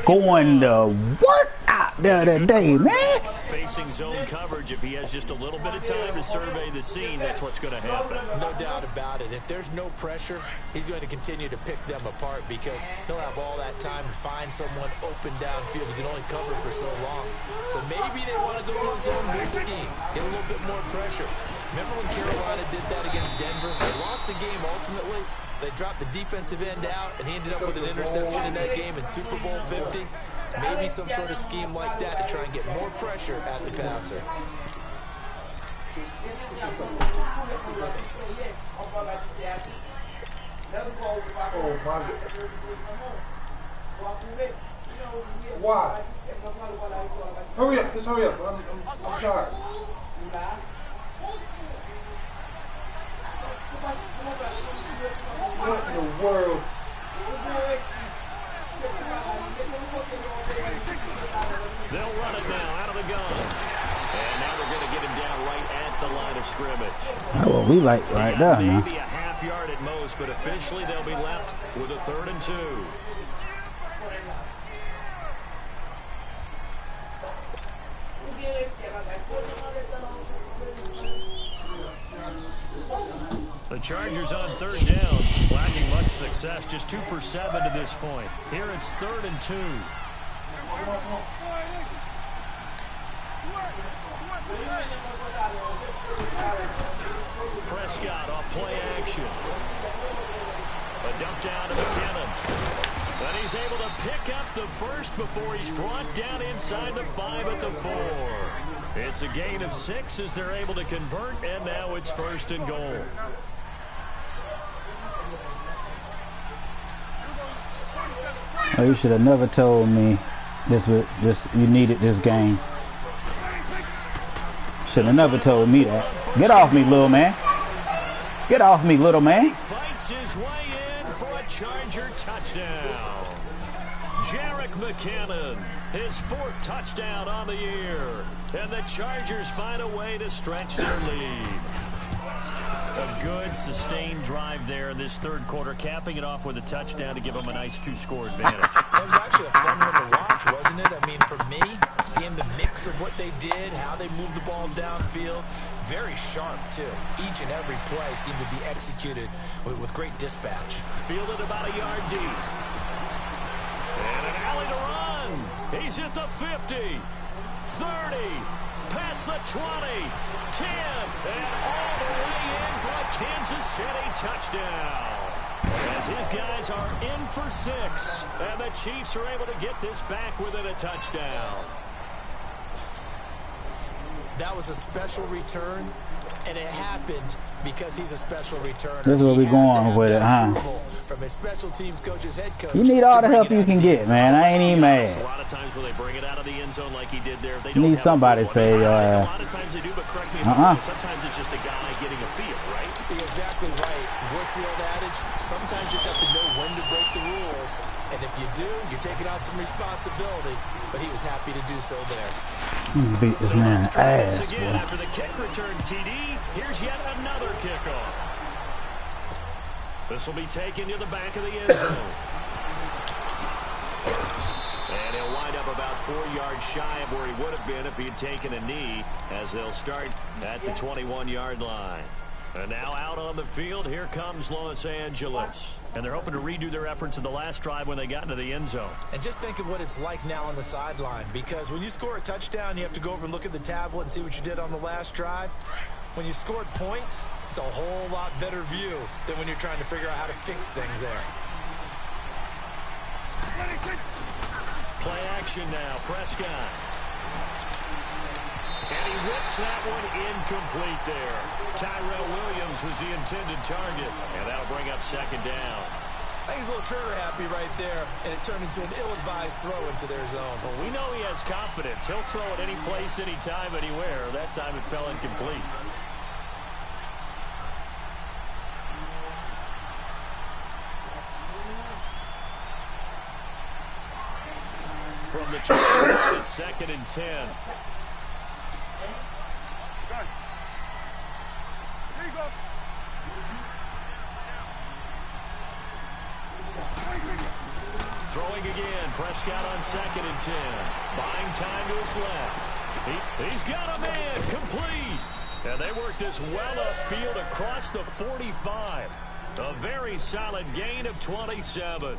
going to work out there today, man. Facing zone coverage, if he has just a little bit of time to survey the scene, that's what's going to happen. No doubt about it. If there's no pressure, he's going to continue to pick them apart because he'll have all that time to find someone open downfield. He can only cover for so long. So maybe they want to go to a zone blitz scheme, get a little bit more pressure. Remember when Carolina did that against Denver? They lost the game ultimately. They dropped the defensive end out, and he ended up with an interception in that game in Super Bowl 50. Maybe some sort of scheme like that to try and get more pressure at the passer. Why? Hurry up, just hurry up. I'm tired. What in the world? They'll run it now out of the gun. And now they're going to get him down right at the line of scrimmage. That's what we like right there, man. Maybe a half yard at most, but officially they'll be left with a 3rd and 2. The Chargers on 3rd down, lacking much success, just 2 for 7 to this point. Here it's 3rd and 2. Prescott off play action. A dump down to McKinnon. And he's able to pick up the first before he's brought down inside the 5 at the 4. It's a gain of 6 as they're able to convert, and now it's 1st and goal. Oh, you should have never told me you needed this game. Should have never told me that. Get off me, little man. Get off me, little man. He fights his way in for a Charger touchdown. Jerick McKinnon, his 4th touchdown on the year. And the Chargers find a way to stretch their lead. A good, sustained drive there in this 3rd quarter, capping it off with a touchdown to give them a nice 2-score advantage. That was actually a fun one to watch, wasn't it? I mean, for me, seeing the mix of what they did, how they moved the ball downfield, very sharp, too. Each and every play seemed to be executed with great dispatch. Fielded about a yard deep. And an alley to run. He's at the 50, 30, past the 20, 10, and all the way in for a Kansas City touchdown. As his guys are in for 6, and the Chiefs are able to get this back within a touchdown. That was a special return, and it happened because he's a special returner. This is where we going with it, huh? From his special teams coach's head coach. You need all the help you can get, man. I ain't even mad. A lot of times when they bring it out of the end zone like he did there, they You need somebody to say, a lot of times they do, but correct me if I'm wrong. Sometimes it's just a guy getting a feel, right? You're exactly right. What's the old adage? Sometimes you just have to know when to break the rules. And if you do, you're taking out some responsibility. But he was happy to do so there. Beat this man's ass, again, after the kick return TD, here's yet another kickoff. This will be taken to the back of the end zone. And he'll wind up about 4 yards shy of where he would have been if he had taken a knee, as they'll start at the 21-yard line. And now out on the field, here comes Los Angeles. And they're hoping to redo their efforts in the last drive when they got into the end zone. And just think of what it's like now on the sideline, because when you score a touchdown, you have to go over and look at the tablet and see what you did on the last drive. When you scored points, it's a whole lot better view than when you're trying to figure out how to fix things there. Play action now, Prescott. And he whips that one incomplete there. Tyrell Williams was the intended target, and that'll bring up second down. I think he's a little trigger happy right there, and it turned into an ill-advised throw into their zone. Well, we know he has confidence. He'll throw it any place, anytime, anywhere. That time it fell incomplete. From the 20, it's 2nd and 10. Throwing again, Prescott on 2nd and 10. Buying time to his left. He's got a man, complete. And they work this well upfield across the 45. A very solid gain of 27.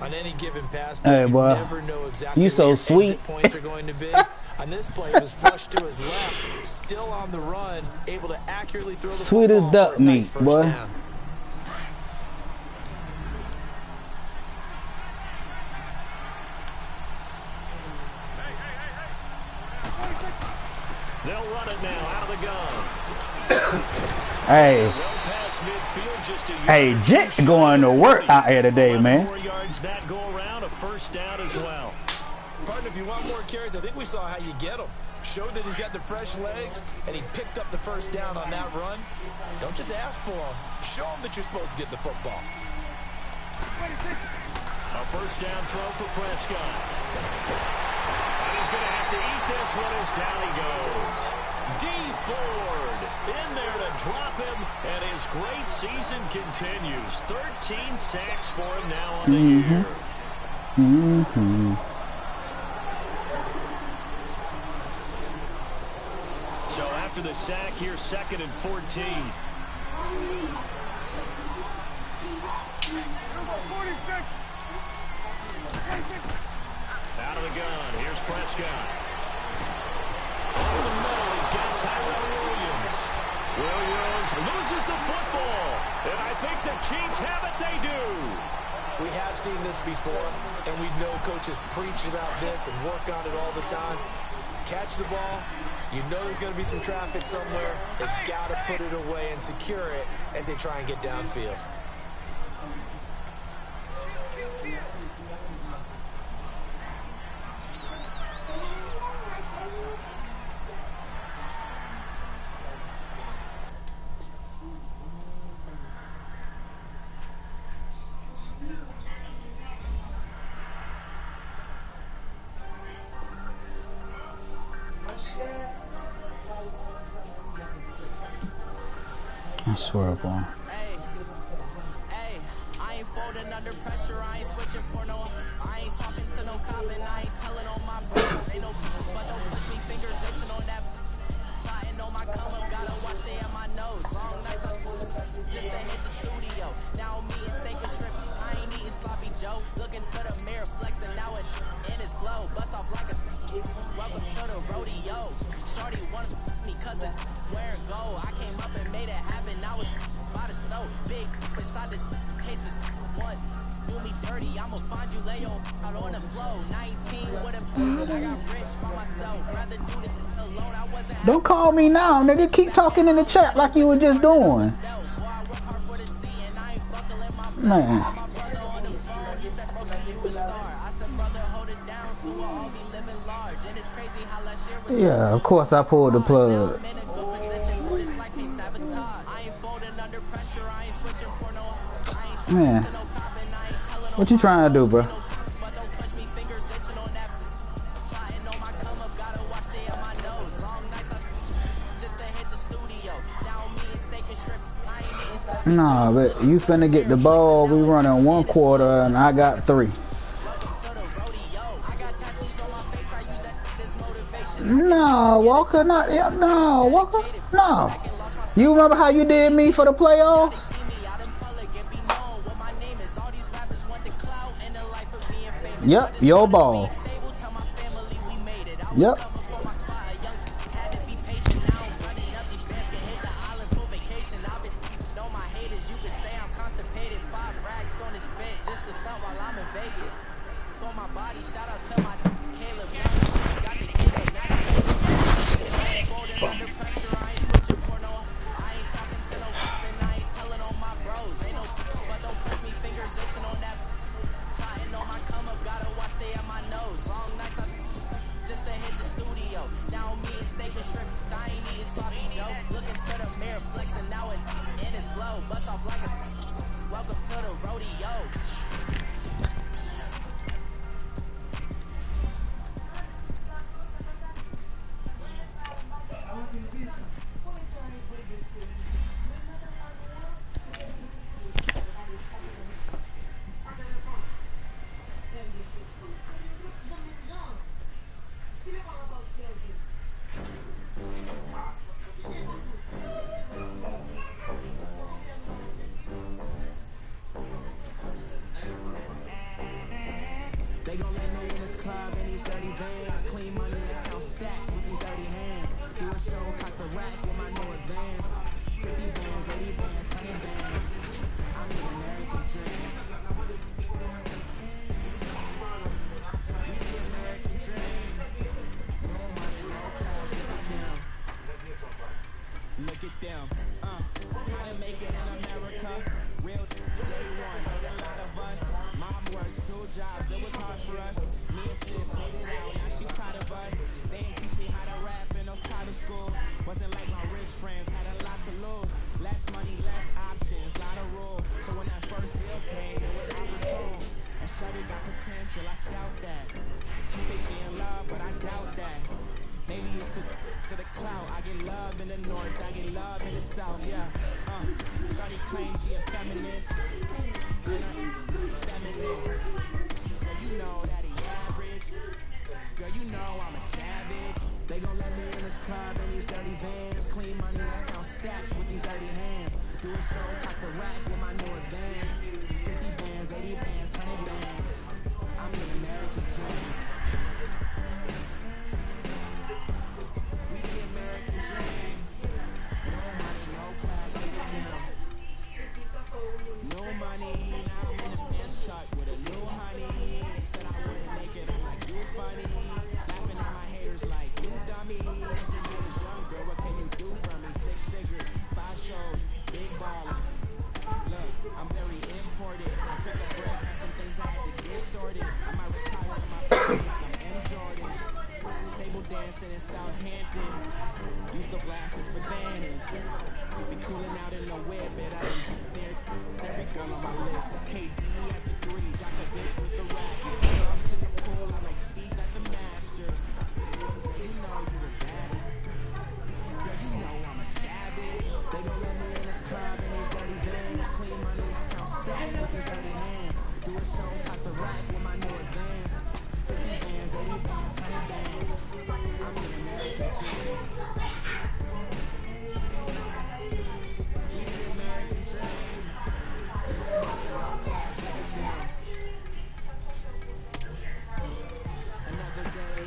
On any given pass, hey, you boy, never know exactly you so where sweet. exit points are going to be. On this play, it was flushed to his left, still on the run, able to accurately throw the Sweet as duck meat, boy. Down. They'll run it now out of the gun. Hey. Hey, Jet going to work out here today, man. 4 yards that go around, a first down as well. Partner, if you want more carries, I think we saw how you get them. Showed that he's got the fresh legs, and he picked up the first down on that run. Don't just ask for them. Show them that you're supposed to get the football. A first down throw for Prescott. And he's going to have to eat this one as down he goes. D. Ford in there to drop him, and his great season continues. 13 sacks for him now on the year. So after the sack, here's 2nd and 14. Out of the gun, here's Prescott. Over the middle, he's got Tyrell Williams. Williams loses the football, and I think the Chiefs have it, they do. We have seen this before, and we know coaches preach about this and work on it all the time. Catch the ball, you know there's going to be some traffic somewhere. They got to put it away and secure it as they try and get downfield. I swear, boy. Hey, I ain't folding under pressure. I ain't switching for no. I ain't talking to no cop and I ain't telling on my bros. Ain't no but don't push me fingers itching on that. Plotting on my come up, gotta watch stay at my nose. Long nights just to hit the studio. Now I'm eating steak and shrimp. I ain't eating sloppy Joe. Looking to the mirror, flexing now it in his glow. Bust off like a. Welcome to the rodeo. Shorty wanted me cousin wearing gold. I came up and made it happen. Now it's by the stove. Big inside this case is one. Do me dirty, I'ma find you lay out on the floor. 19 with a I got rich by myself. Rather Don't call me now, nigga. Keep talking in the chat like you were just doing. Man. Yeah, of course I pulled the plug. Man. What you trying to do, bro? Nah, but you finna get the ball. We running 1 quarter and I got 3. No, Walker, not yeah, no, Walker, no. You remember how you did me for the playoffs? Yep, your ball. Yep. They gon' let me in this club in these dirty vans. Clean money, I count stacks with these dirty hands. Do a show, cock the rack with my new advance. 50 bands, 80 bands, 100 bands. I'm the American dream. We the American dream. No money, no class, look at them. Look at them. How to make it in America. Real day one, hate a lot of us. Mom worked 2 jobs, it was hard for us. Me and sis made it out, now she proud of us. They didn't teach me how to rap in those private schools. Wasn't like my rich friends, had a lot to lose. Less money, less options, lot of rules. So when that first deal came, it was opportune. And Shawty got potential, I scout that. She say she in love, but I doubt that. Maybe it's to the clout. I get love in the north, I get love in the south, yeah. Shawty claims she a feminist. Feminine. Girl, you know that he average. Girl, you know I'm a savage. They gon' let me in this club in these dirty vans. Clean money, I count stacks with these dirty hands. Do a show, cock the rack with my new advance. 50 bands, 80 bands, 100 bands. I'm the American dream. We the American dream. No money, no class, look at them. No money, now I'm in the Benz truck with a new honey. They said I wouldn't make it, I'm like, you funny. Laughing at my haters like, you dummy. This nigga is young, girl, what can you do for me? 6 figures, 5 shows, big ballin'. Look, I'm very important. I took a break, had some things I had to get sorted. I might retire in my body like I'm M. Jordan. Table dancing in Southampton. Use the glasses for Vanish. Be cooling out in the whip, but I didn't every gun on my list. KD at the 3, Djokovic with the racket. Loves in the pool, I like speed at the Masters. Girl, you know you a bad. Girl, you know I'm a savage. They gon' let me in this club in these dirty vans. Clean money, I count stacks with these dirty hands. Do a show, cock the rack with my new advance. 50 bands, 80 bands, 100 bands. I'm the American dream. We the American dream. No money, no class, look at them. Another day,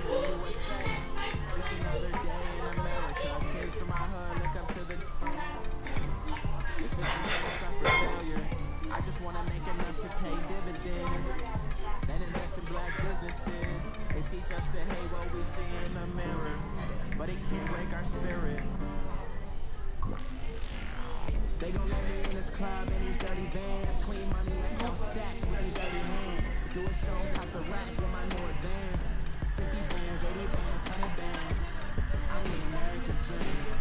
but it can't break our spirit. They gon' let me in this club in these dirty vans, clean money and count stacks with these dirty hands. Do a show, cop the rack with my new advance. 50 bands, 80 bands, 100 bands. I'm the American dream.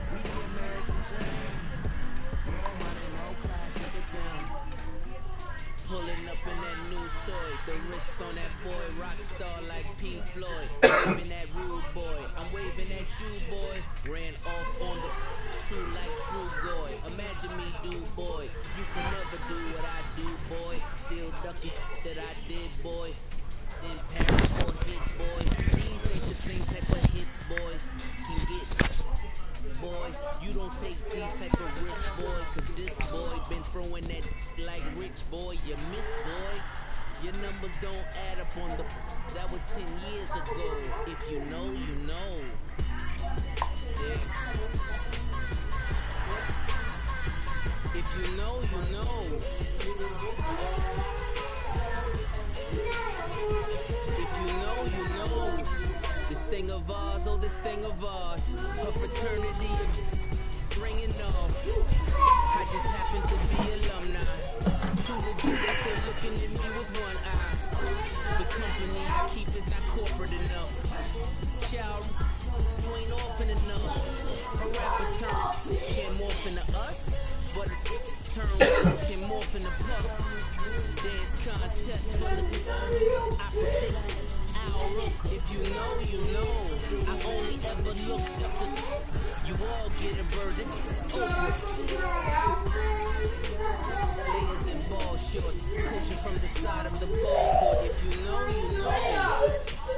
We the American dream. No money, no class, look at them. Pulling up in that new toy, the wrist on that boy, rock star like Pink Floyd. Waving that rude boy, I'm waving at you, boy. Ran off on the two like True Boy. Imagine me, do boy. You can never do what I do, boy. Still ducky that I did, boy. In Paris for a hit, boy. These ain't the same type of hits, boy. Can get, boy. You don't take these type of risks, boy. Cause this boy been throwing that like rich, boy. You miss, boy. Your numbers don't add up on the. That was 10 years ago. If you know, you know. Yeah. If you know, you know. If you know, you know. This thing of ours, oh, this thing of ours. A fraternity of bringing off. I just happen to be alumni. Too legit, they still looking at me with one eye. The company I keep is not corporate enough. Child, you ain't orphan enough. A rapper term can't morph into us, but a term can morph into puff. Dance contest for the I predict Al Roker. If you know, you know. I only ever looked up to. You all get a bird. This Oprah. Layers in ball shorts, coaching from the side of the ball court. If you know, you know.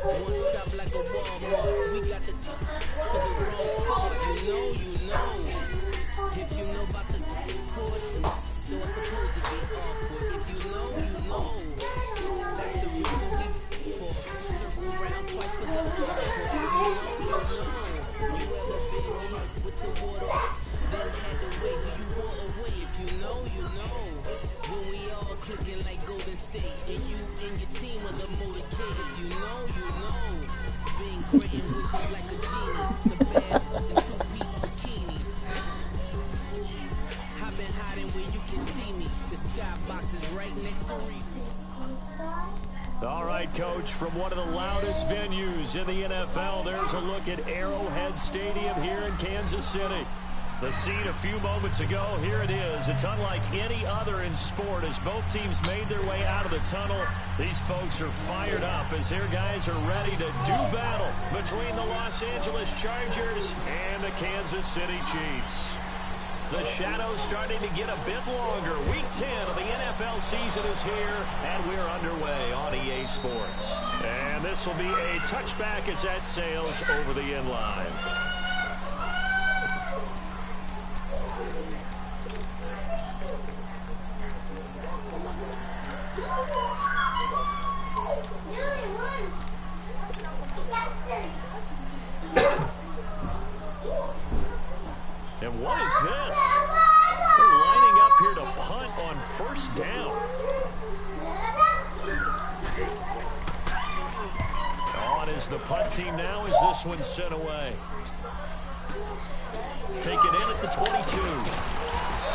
One stop like a Walmart. We got the for the wrong sport. If you know, you know. If you know about the court, though it's supposed to be awkward. If you know, you know. That's the reason we for circle round twice for the encore. If you know, you know. You ever been hit with the water, then had to wait till you walk away. If you know, you know. When we all clicking like Golden State, and you and your team are the motorcade. If you know, you know. Being creating wishes like a genie to bed in two-piece bikinis. I've been hiding where you can see me. The skybox is right next to me. All right, Coach, from one of the loudest venues in the NFL, there's a look at Arrowhead Stadium here in Kansas City. The scene a few moments ago, here it is. It's unlike any other in sport as both teams made their way out of the tunnel. These folks are fired up as their guys are ready to do battle between the Los Angeles Chargers and the Kansas City Chiefs. The shadow's starting to get a bit longer. Week 10 of the NFL season is here, and we're underway on EA Sports. And this will be a touchback as that sails over the end line. And what is this? They're lining up here to punt on first down. On is the punt team now as this one's sent away. Take it in at the 22.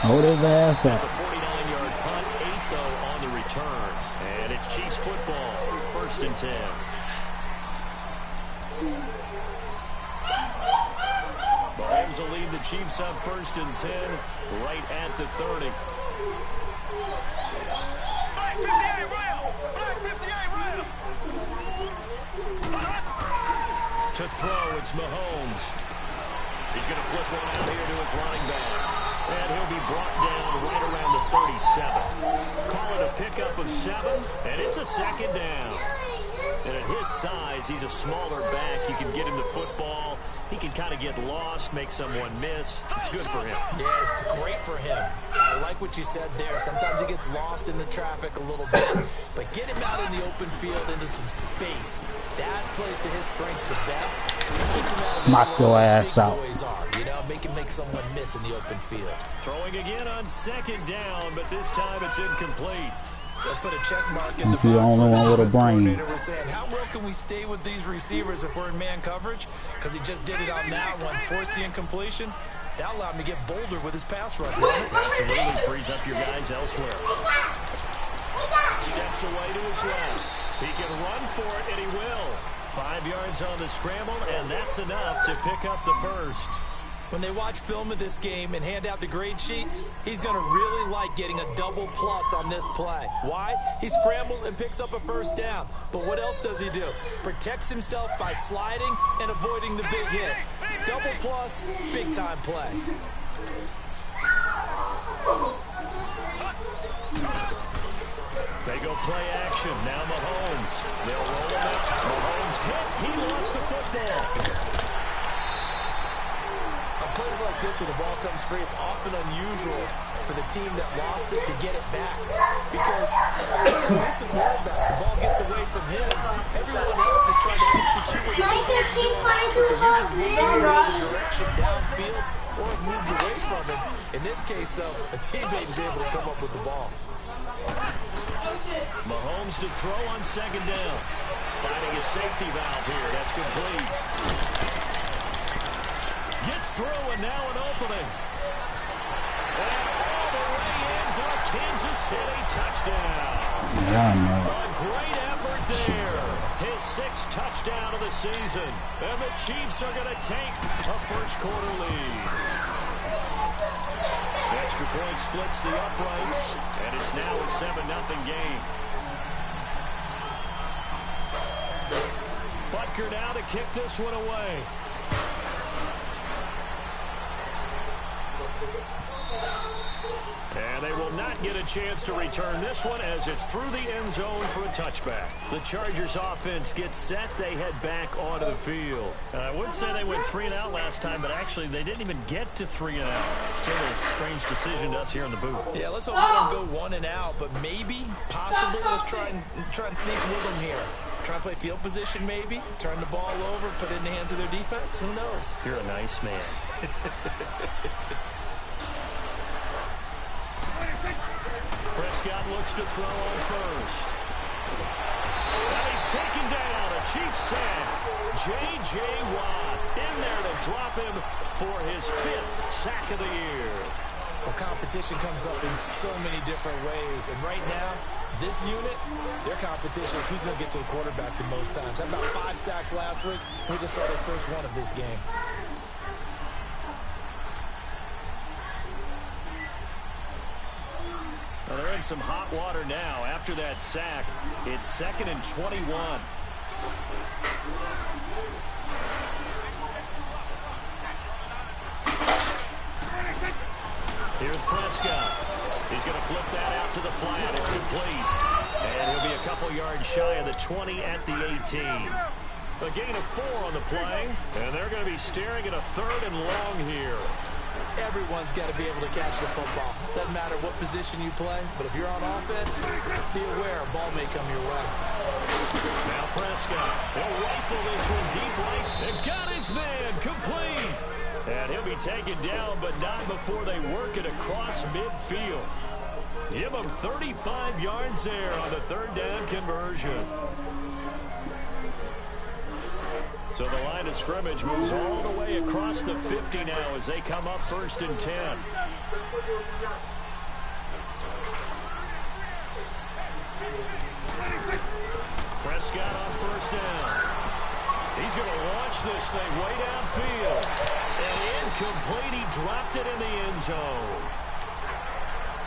Hold his ass up. It's a 49-yard punt, 8 though on the return. And it's Chiefs football, 1st and 10. Mahomes will lead the Chiefs up 1st and 10, right at the 30. Black 58 rail! Black 58 rail! To throw, it's Mahomes. He's going to flip one out here to his running back. And he'll be brought down right around the 37. Call it a pickup of 7, and it's a 2nd down. And at his size, he's a smaller back. You can get him the football. He can kind of get lost, make someone miss. It's good for him. Yeah, it's great for him. I like what you said there. Sometimes he gets lost in the traffic a little bit. But get him out in the open field into some space. That plays to his strengths the best. Keeps him out of Knock your ass out. boys are, you know, make someone miss in the open field. Throwing again on 2nd down, but this time it's incomplete. They'll put a check mark in the He's the box. only one with a brain. Coordinator was saying, how well can we stay with these receivers if we're in man coverage? Because he just did it on that one, forcing incompletion. That allowed him to get bolder with his pass rush. Absolutely frees up your guys elsewhere. Steps away to his left. He can run for it, and he will. 5 yards on the scramble, and that's enough to pick up the first. When they watch film of this game and hand out the grade sheets, he's going to really like getting a double plus on this play. Why? He scrambles and picks up a first down. But what else does he do? Protects himself by sliding and avoiding the big hit. Double plus, big time play. They go play action. Now Mahomes. They'll roll him out. Mahomes hit. He lost the football. Plays like this when the ball comes free, it's often unusual for the team that lost it to get it back. Because this is a quarterback. The ball gets away from him. Everyone else is trying to execute what they're supposed to do on offense. They're usually looking in the direction downfield or have moved away from it. In this case, though, a teammate is able to come up with the ball. Mahomes to throw on second down. Finding a safety valve here. That's complete. Gets through, and now an opening. And all the way in for a Kansas City touchdown. A great effort there. His 6th touchdown of the season. And the Chiefs are going to take a first-quarter lead. Extra point splits the uprights, and it's now a 7-0 game. Butker now to kick this one away. And they will not get a chance to return this one as it's through the end zone for a touchback. The Chargers offense gets set. They head back onto the field. I would say they went 3 and out last time, but actually they didn't even get to 3 and out. Still a strange decision to us here in the booth. Yeah, let's hope they don't go 1 and out, but maybe, possibly, let's try and think with them here. Try and play field position maybe, turn the ball over, put it in the hands of their defense. Who knows? You're a nice man. Prescott looks to throw on first. And he's taken down. A Chiefs sack. J.J. Watt in there to drop him for his 5th sack of the year. Well, competition comes up in so many different ways. And right now, this unit, their competition is who's going to get to the quarterback the most times. Had about 5 sacks last week. We just saw their first one of this game. Well, they're in some hot water now. After that sack, it's 2nd and 21. Here's Prescott. He's going to flip that out to the flat. It's complete. And he'll be a couple yards shy of the 20 at the 18. A gain of 4 on the play. And they're going to be staring at a 3rd and long here. Everyone's got to be able to catch the football. Doesn't matter what position you play, but if you're on offense, be aware a ball may come your way. Now Prescott, he'll rifle this one deep right, and got his man complete. And he'll be taken down, but not before they work it across midfield. Give him 35 yards there on the 3rd down conversion. So the line of scrimmage moves all the way across the 50 now as they come up 1st and 10. Prescott on 1st down. He's going to launch this thing way downfield. And incomplete. He dropped it in the end zone.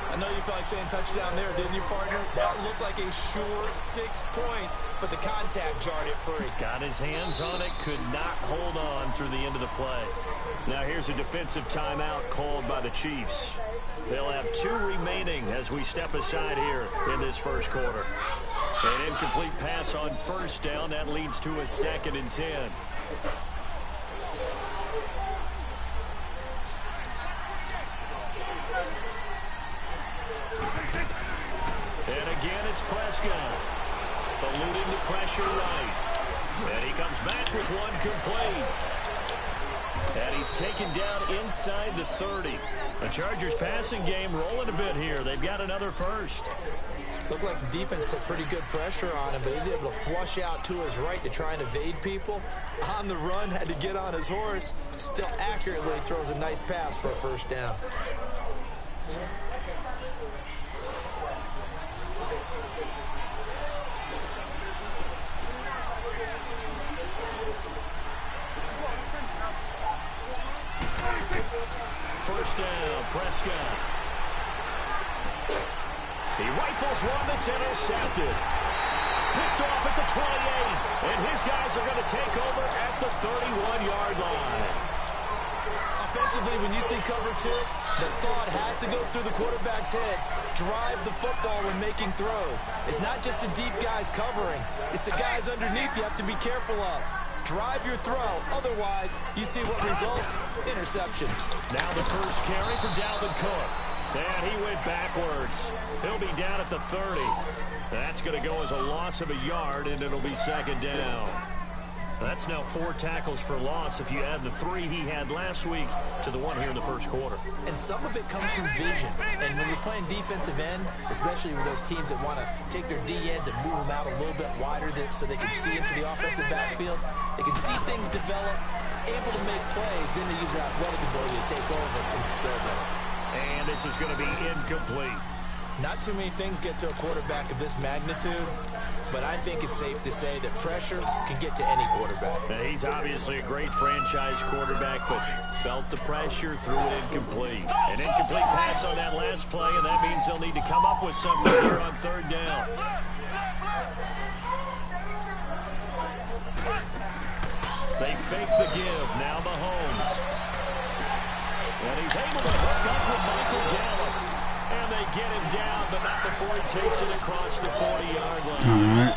I know you felt like saying touchdown there, didn't you, partner? That looked like a sure 6 points, but the contact jarred it free. Got his hands on it, could not hold on through the end of the play. Now here's a defensive timeout called by the Chiefs. They'll have 2 remaining as we step aside here in this first quarter. An incomplete pass on 1st down. That leads to a 2nd and 10. And again, it's Prescott. Eluding the pressure right. And he comes back with one complete. And he's taken down inside the 30. The Chargers passing game rolling a bit here. They've got another first. Looked like the defense put pretty good pressure on him, but he's able to flush out to his right to try and evade people. On the run, had to get on his horse. Still accurately throws a nice pass for a first down. First down, Prescott. He rifles one that's intercepted. Picked off at the 28, and his guys are going to take over at the 31-yard line. Offensively, when you see cover 2, the thought has to go through the quarterback's head. Drive the football when making throws. It's not just the deep guys covering. It's the guys underneath you have to be careful of. Drive your throw. Otherwise, you see what results? Interceptions. Now the first carry for Dalvin Cook. And he went backwards. He'll be down at the 30. That's going to go as a loss of a yard, and it'll be second down. That's now 4 tackles for loss if you add the 3 he had last week to the 1 here in the first quarter. And some of it comes from vision. And when you're playing defensive end, especially with those teams that want to take their D-ends and move them out a little bit wider so they can see into the offensive backfield, they can see things develop, able to make plays, then they use their athletic ability to take over and spell them. And this is going to be incomplete. Not too many things get to a quarterback of this magnitude, but I think it's safe to say that pressure can get to any quarterback. Now, he's obviously a great franchise quarterback, but felt the pressure, threw it incomplete. An incomplete pass on that last play, and that means they'll need to come up with something here on third down. They fake the give. Now Mahomes. And he's able to hook up with Michael Gallup. And they get him down, but not before he takes it across the 40-yard line.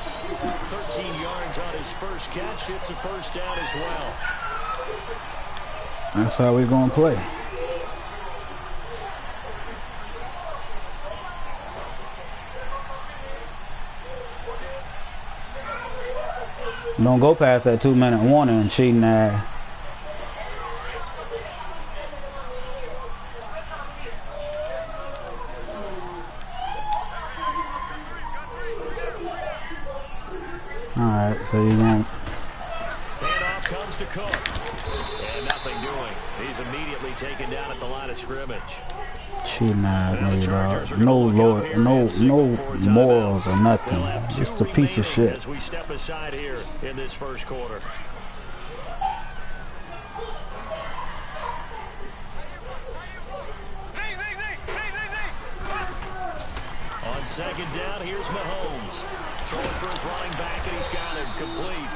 13 yards on his first catch. It's a first down as well. That's how we're going to play. Don't go past that 2-minute warning, cheating ass. Alright, so you're going. Handoff comes to Cook. And nothing doing. He's immediately taken down at the line of scrimmage. Cheating ass, nigga. No Lord, no morals or nothing. Just a piece of shit. As we step aside here in this first quarter. On second down, here's Mahomes. Throwing for his running back, and he's got him complete.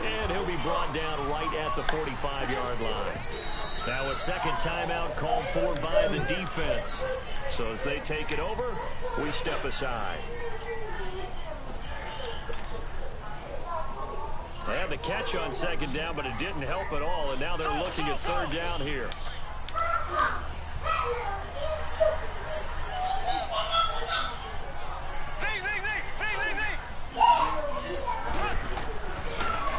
And he'll be brought down right at the 45-yard line. Now a second timeout called for by the defense. So as they take it over, we step aside. They had the catch on second down, but it didn't help at all. And now they're looking at third down here.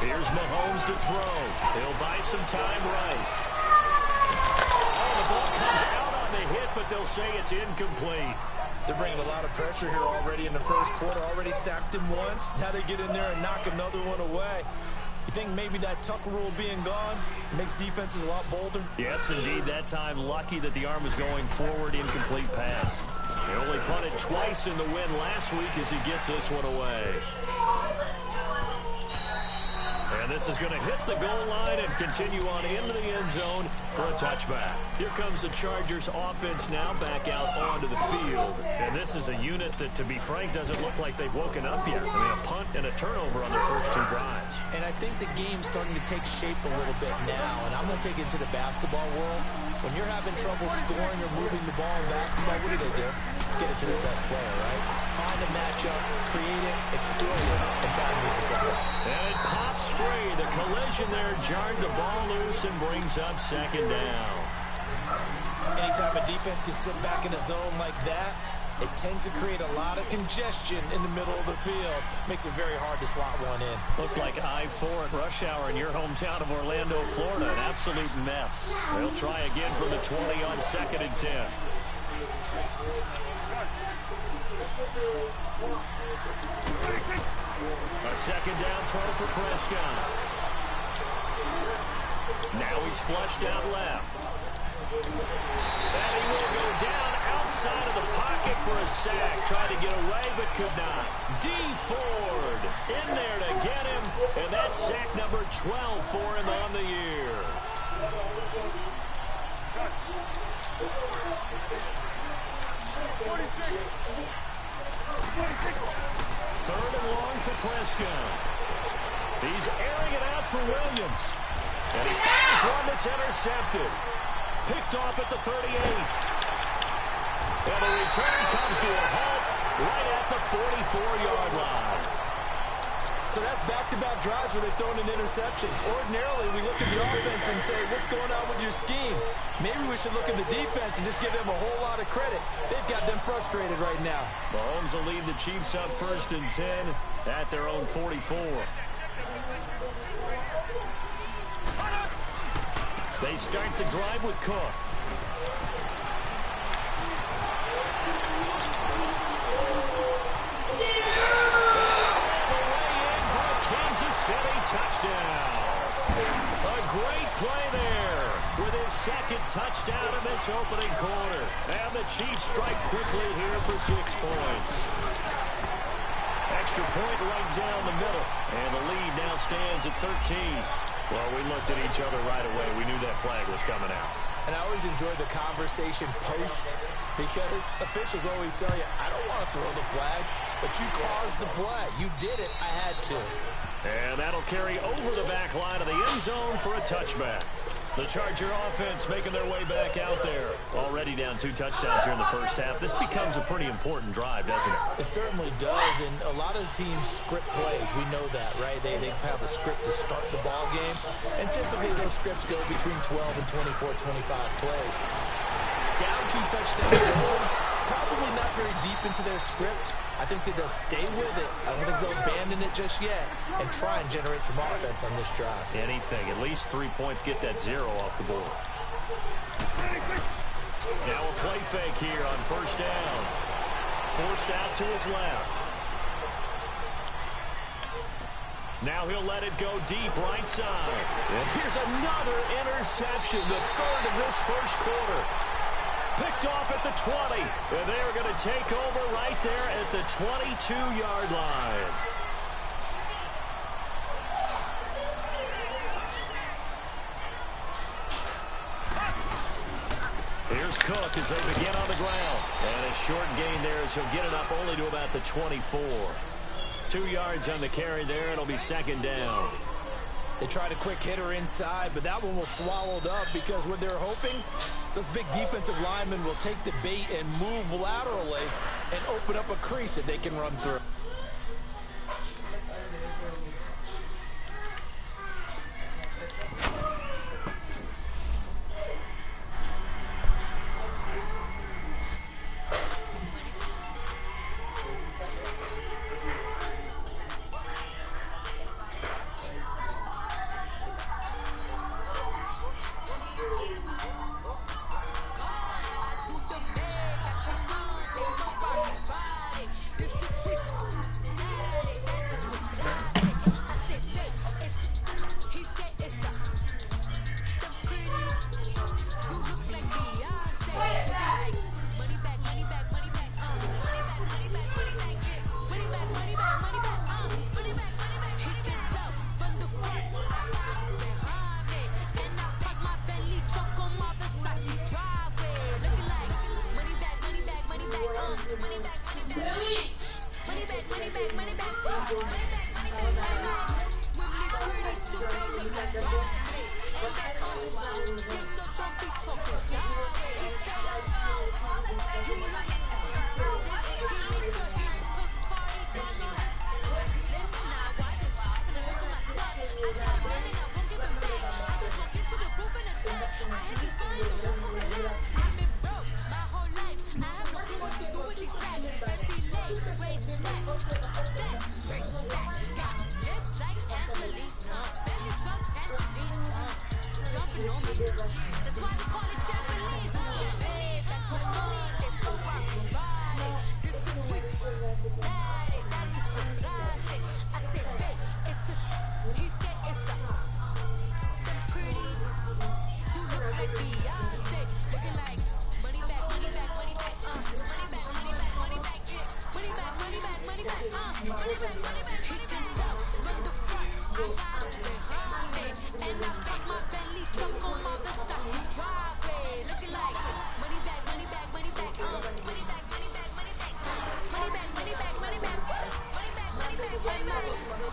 Here's Mahomes to throw. He'll buy some time right. Oh, the ball comes out on the hit, but they'll say it's incomplete. They're bringing a lot of pressure here already in the first quarter. Already sacked him once. Now they get in there and knock another one away. You think maybe that Tucker rule being gone makes defenses a lot bolder? Yes, indeed. That time, lucky that the arm was going forward, incomplete pass. They only punted twice in the win last week as he gets this one away. And this is going to hit the goal line and continue on into the end zone for a touchback. Here comes the Chargers offense now back out onto the field. And this is a unit that, to be frank, doesn't look like they've woken up yet. I mean, a punt and a turnover on their first 2 drives. And I think the game's starting to take shape a little bit now. And I'm going to take it to the basketball world. When you're having trouble scoring or moving the ball in basketball, what do? Get it to the best player, right? Find a matchup, create it, exploit it, and try to move the football. And it pops free. The collision there jarred the ball loose and brings up second down. Anytime a defense can sit back in a zone like that, it tends to create a lot of congestion in the middle of the field. Makes it very hard to slot one in. Looked like I-4 at rush hour in your hometown of Orlando, Florida. An absolute mess. They'll try again from the 20 on 2nd and 10. A 2nd down throw for Prescott. Now he's flushed out left. And he will go down outside of the pocket for a sack. Tried to get away, but could not. D. Ford in there to get him. And that's sack number 12 for him on the year. Third and long for Prescott. He's airing it out for Williams. And he finds one that's intercepted. Picked off at the 38. And the return comes to a halt right at the 44-yard line. So that's back-to-back drives where they've thrown an interception. Ordinarily, we look at the offense and say, what's going on with your scheme? Maybe we should look at the defense and just give them a whole lot of credit. They've got them frustrated right now. Mahomes will lead the Chiefs up 1st and 10 at their own 44. They start the drive with Cook. Touchdown. A great play there with his 2nd touchdown of this opening quarter. And the Chiefs strike quickly here for 6 points. Extra point right down the middle. And the lead now stands at 13. Well, we looked at each other right away. We knew that flag was coming out. And I always enjoy the conversation post because officials always tell you, I don't want to throw the flag, but you caused the play. You did it. I had to. And that'll carry over the back line of the end zone for a touchback. The Charger offense making their way back out there. Already down 2 touchdowns here in the first half. This becomes a pretty important drive, doesn't it? It certainly does, and a lot of the teams script plays. We know that, right? They have a script to start the ball game, and typically those scripts go between 12 and 24, 25 plays. Down 2 touchdowns, probably not very deep into their script. I think that they'll stay with it. I don't think they'll abandon it just yet and try and generate some offense on this drive. Anything. At least 3 points. Get that 0 off the board. Now a play fake here on 1st down. Forced out to his left. Now he'll let it go deep right side. And here's another interception, the 3rd of this first quarter. Picked off at the 20, and they're going to take over right there at the 22-yard line. Here's Cook as they begin on the ground. And a short gain there as he'll get it up only to about the 24. 2 yards on the carry there. It'll be 2nd down. They tried a quick hitter inside, but that one was swallowed up because what they're hoping, those big defensive linemen will take the bait and move laterally and open up a crease that they can run through. That's why we call it Japanese. Hey, back on Monday, don't rock Friday. This is sweet Saturday, that's just for classic. I said, babe, it's a, he said it's a, them pretty. You look like Beyonce, looking like money back, money back, money back, money back, money back, money back, yeah. Money back, money back, money back, money back, money back. He can tell from the front, I got him behind me, and I got my Bentley truck on my Versace driveway, looking like money back, money back, money back, money back, money back, money back, money back, money back, money back, money back, money back, money back.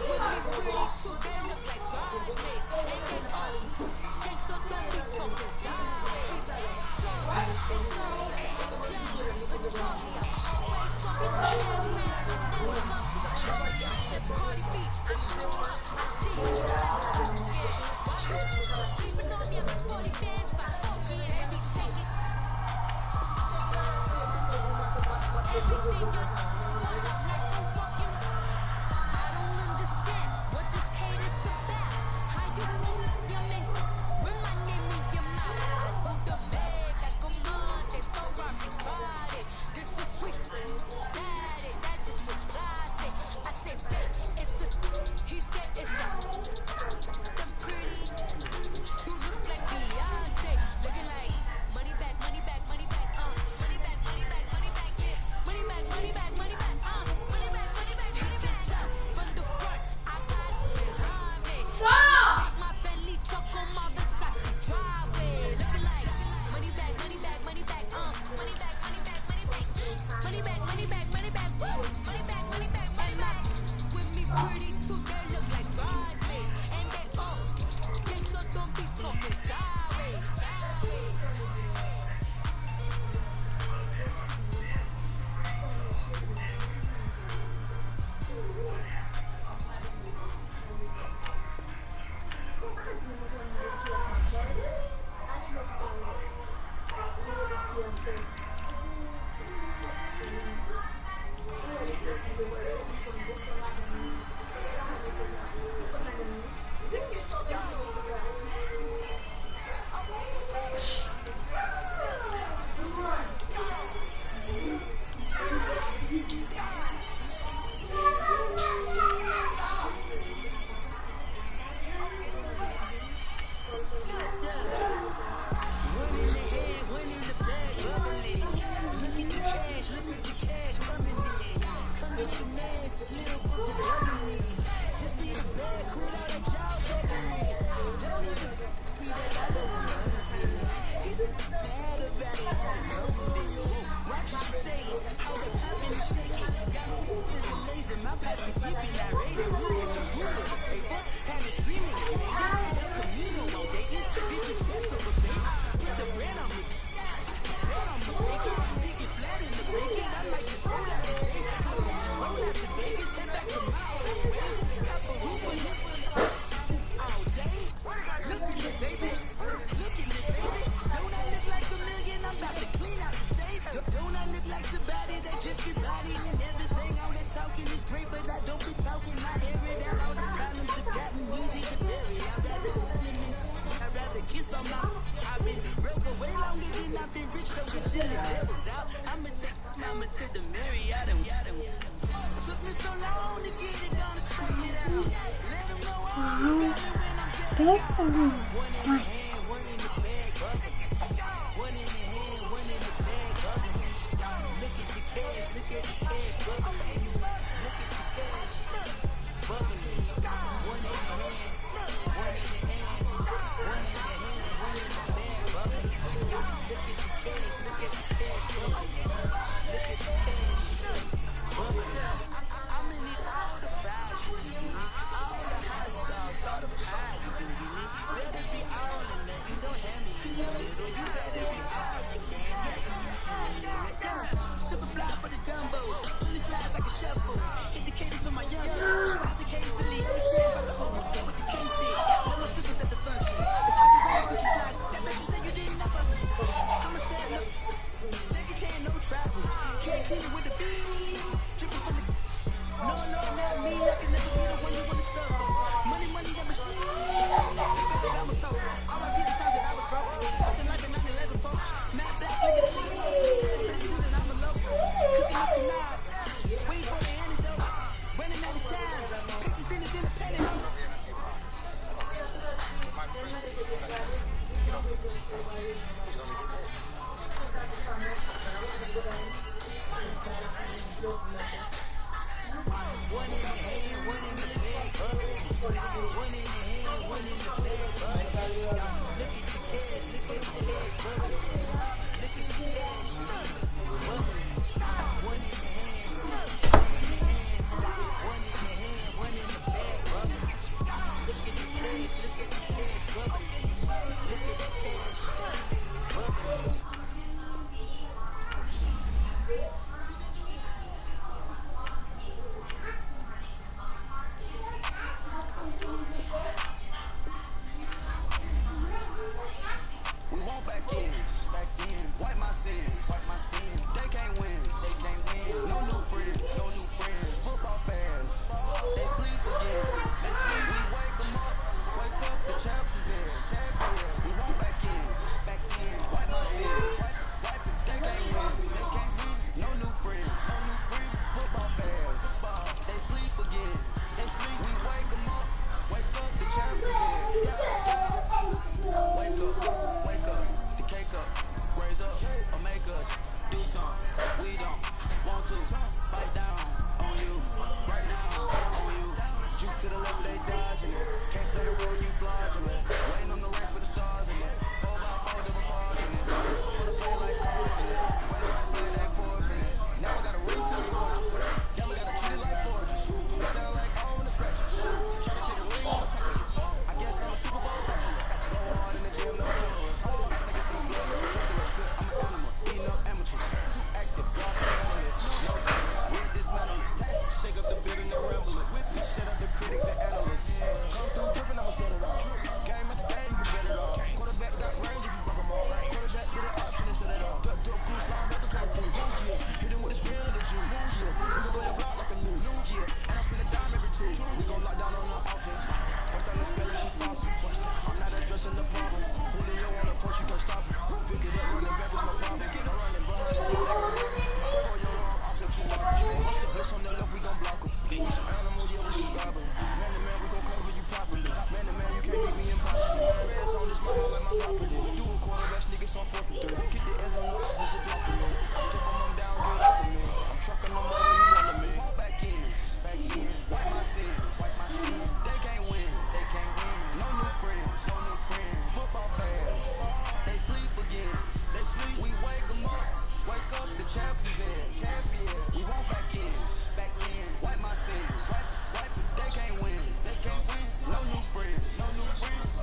With me pretty too, they look like bridesmaids, and they all gangsta don't be talking sideways. So it's Sonia, it's Johnny, it's Johnny. Always talking to them, never come to the party. Shit, Cardi B, I know up, I see you. Yeah, why you sleeping on me? I'm 40 bands by OP, let me take it. Everything you want up like a walking. I don't understand what this hate is about. How you go, your man, with my name in your mouth. I do the back on Monday, don't rock Friday. This is sweet Saturday, that's just for classic. I said, babe, it's a, he said it's a, them pretty. You look like Beyonce, looking like money back, money back, money back, money back, money back, money back, yeah. Money back, money back, money back, money back, money back. He can tell from the front, I got it behind me. Got my Bentley truck on my Versace driveway, looking like money back, money back, money back, money back, money back, money back, money back, money back, money back, woo, money back, money back, money back. With me pretty too, they look like bridesmaids, and they all gangsta don't be talking sideways, sideways. Superfly for the dumbos, fully slides like a shuffle. Indicators on my young, as a case believe. One in the hand, one in the bag, brother. Look at the cash, look at the cash, brother. Look at the cash, brother. One in the hand, one in the hand, one in the hand, one in the bag, brother. Look at the cash, look at the cash, brother. Look at the cash, brother. We want back ends, wipe my sins, they can't win, no new friends, football fans, they sleep again, we wake them up, the champs is in, we want back ends, wipe my sins, they can't win, no new friends, football fans, they sleep again, we wake them up, the champs is in, wake up, the cake up, raise up, or make us do something we don't want to, bite down on you, right now, on you, juke to the left, they dodging it, can't play the role, you flogging it, waiting on the rain for the stars in it, 4x4 double parking it, wanna play like cars in it, where the right flag, they forfeit it, now I got a ring to the gorgeous, now we gotta treat it like forges, it sound like all in the scratches, try to take a ring on top of you, I guess I'm a Super Bowl veteran, go hard in the gym, no cameras, I think I see blood, I'm an animal, eating up amateurs, too active, y'all can't handle it, no taste, we'll dismantle it, shake up the building and ramble it, whip this shit up the critics and analysts, come through dripping, I'ma set it off, game after game, you can bet it off, quarterback got range if you broke them all, quarterback did an option and set it off, duck, cruise, linebacker coming through, hit him with a spin of the Jew, we gon' play a block like a new, and I spin a dime every two, we gon' lock down on the offense, first on the skeleton fossil, I'm not addressing the problem, Julio on the post, you can't stop him, pick it up, running back is my problem, get a running behind the ball, for your wrong offset, you watch, once the blitz on the left, we gon' block him, animal, yeah, we should grab him, man to man, we gon' cover you properly, man to man, you can't beat me impossible, reds on this, my heart like my property, do a quarterback, niggas on 4th and 3, get the ends on the offensive block for me, I step on them down, get off of me, I'm trucking them over, you under me, back ends, wipe my sins, they can't win, no new friends, football fans, they sleep again, we wake them up, the champs is in, we want back ends, wipe my sins, they can't win, no new friends,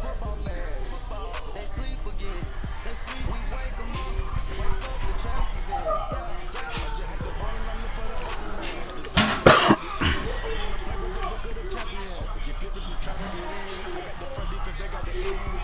football fans, they sleep again, we wake them up, the champs is in, I just had the ball and I'm for the open man, the same I'm gonna play with the book of the champion, you get with the trap and get in, I got the front defense, they got the end,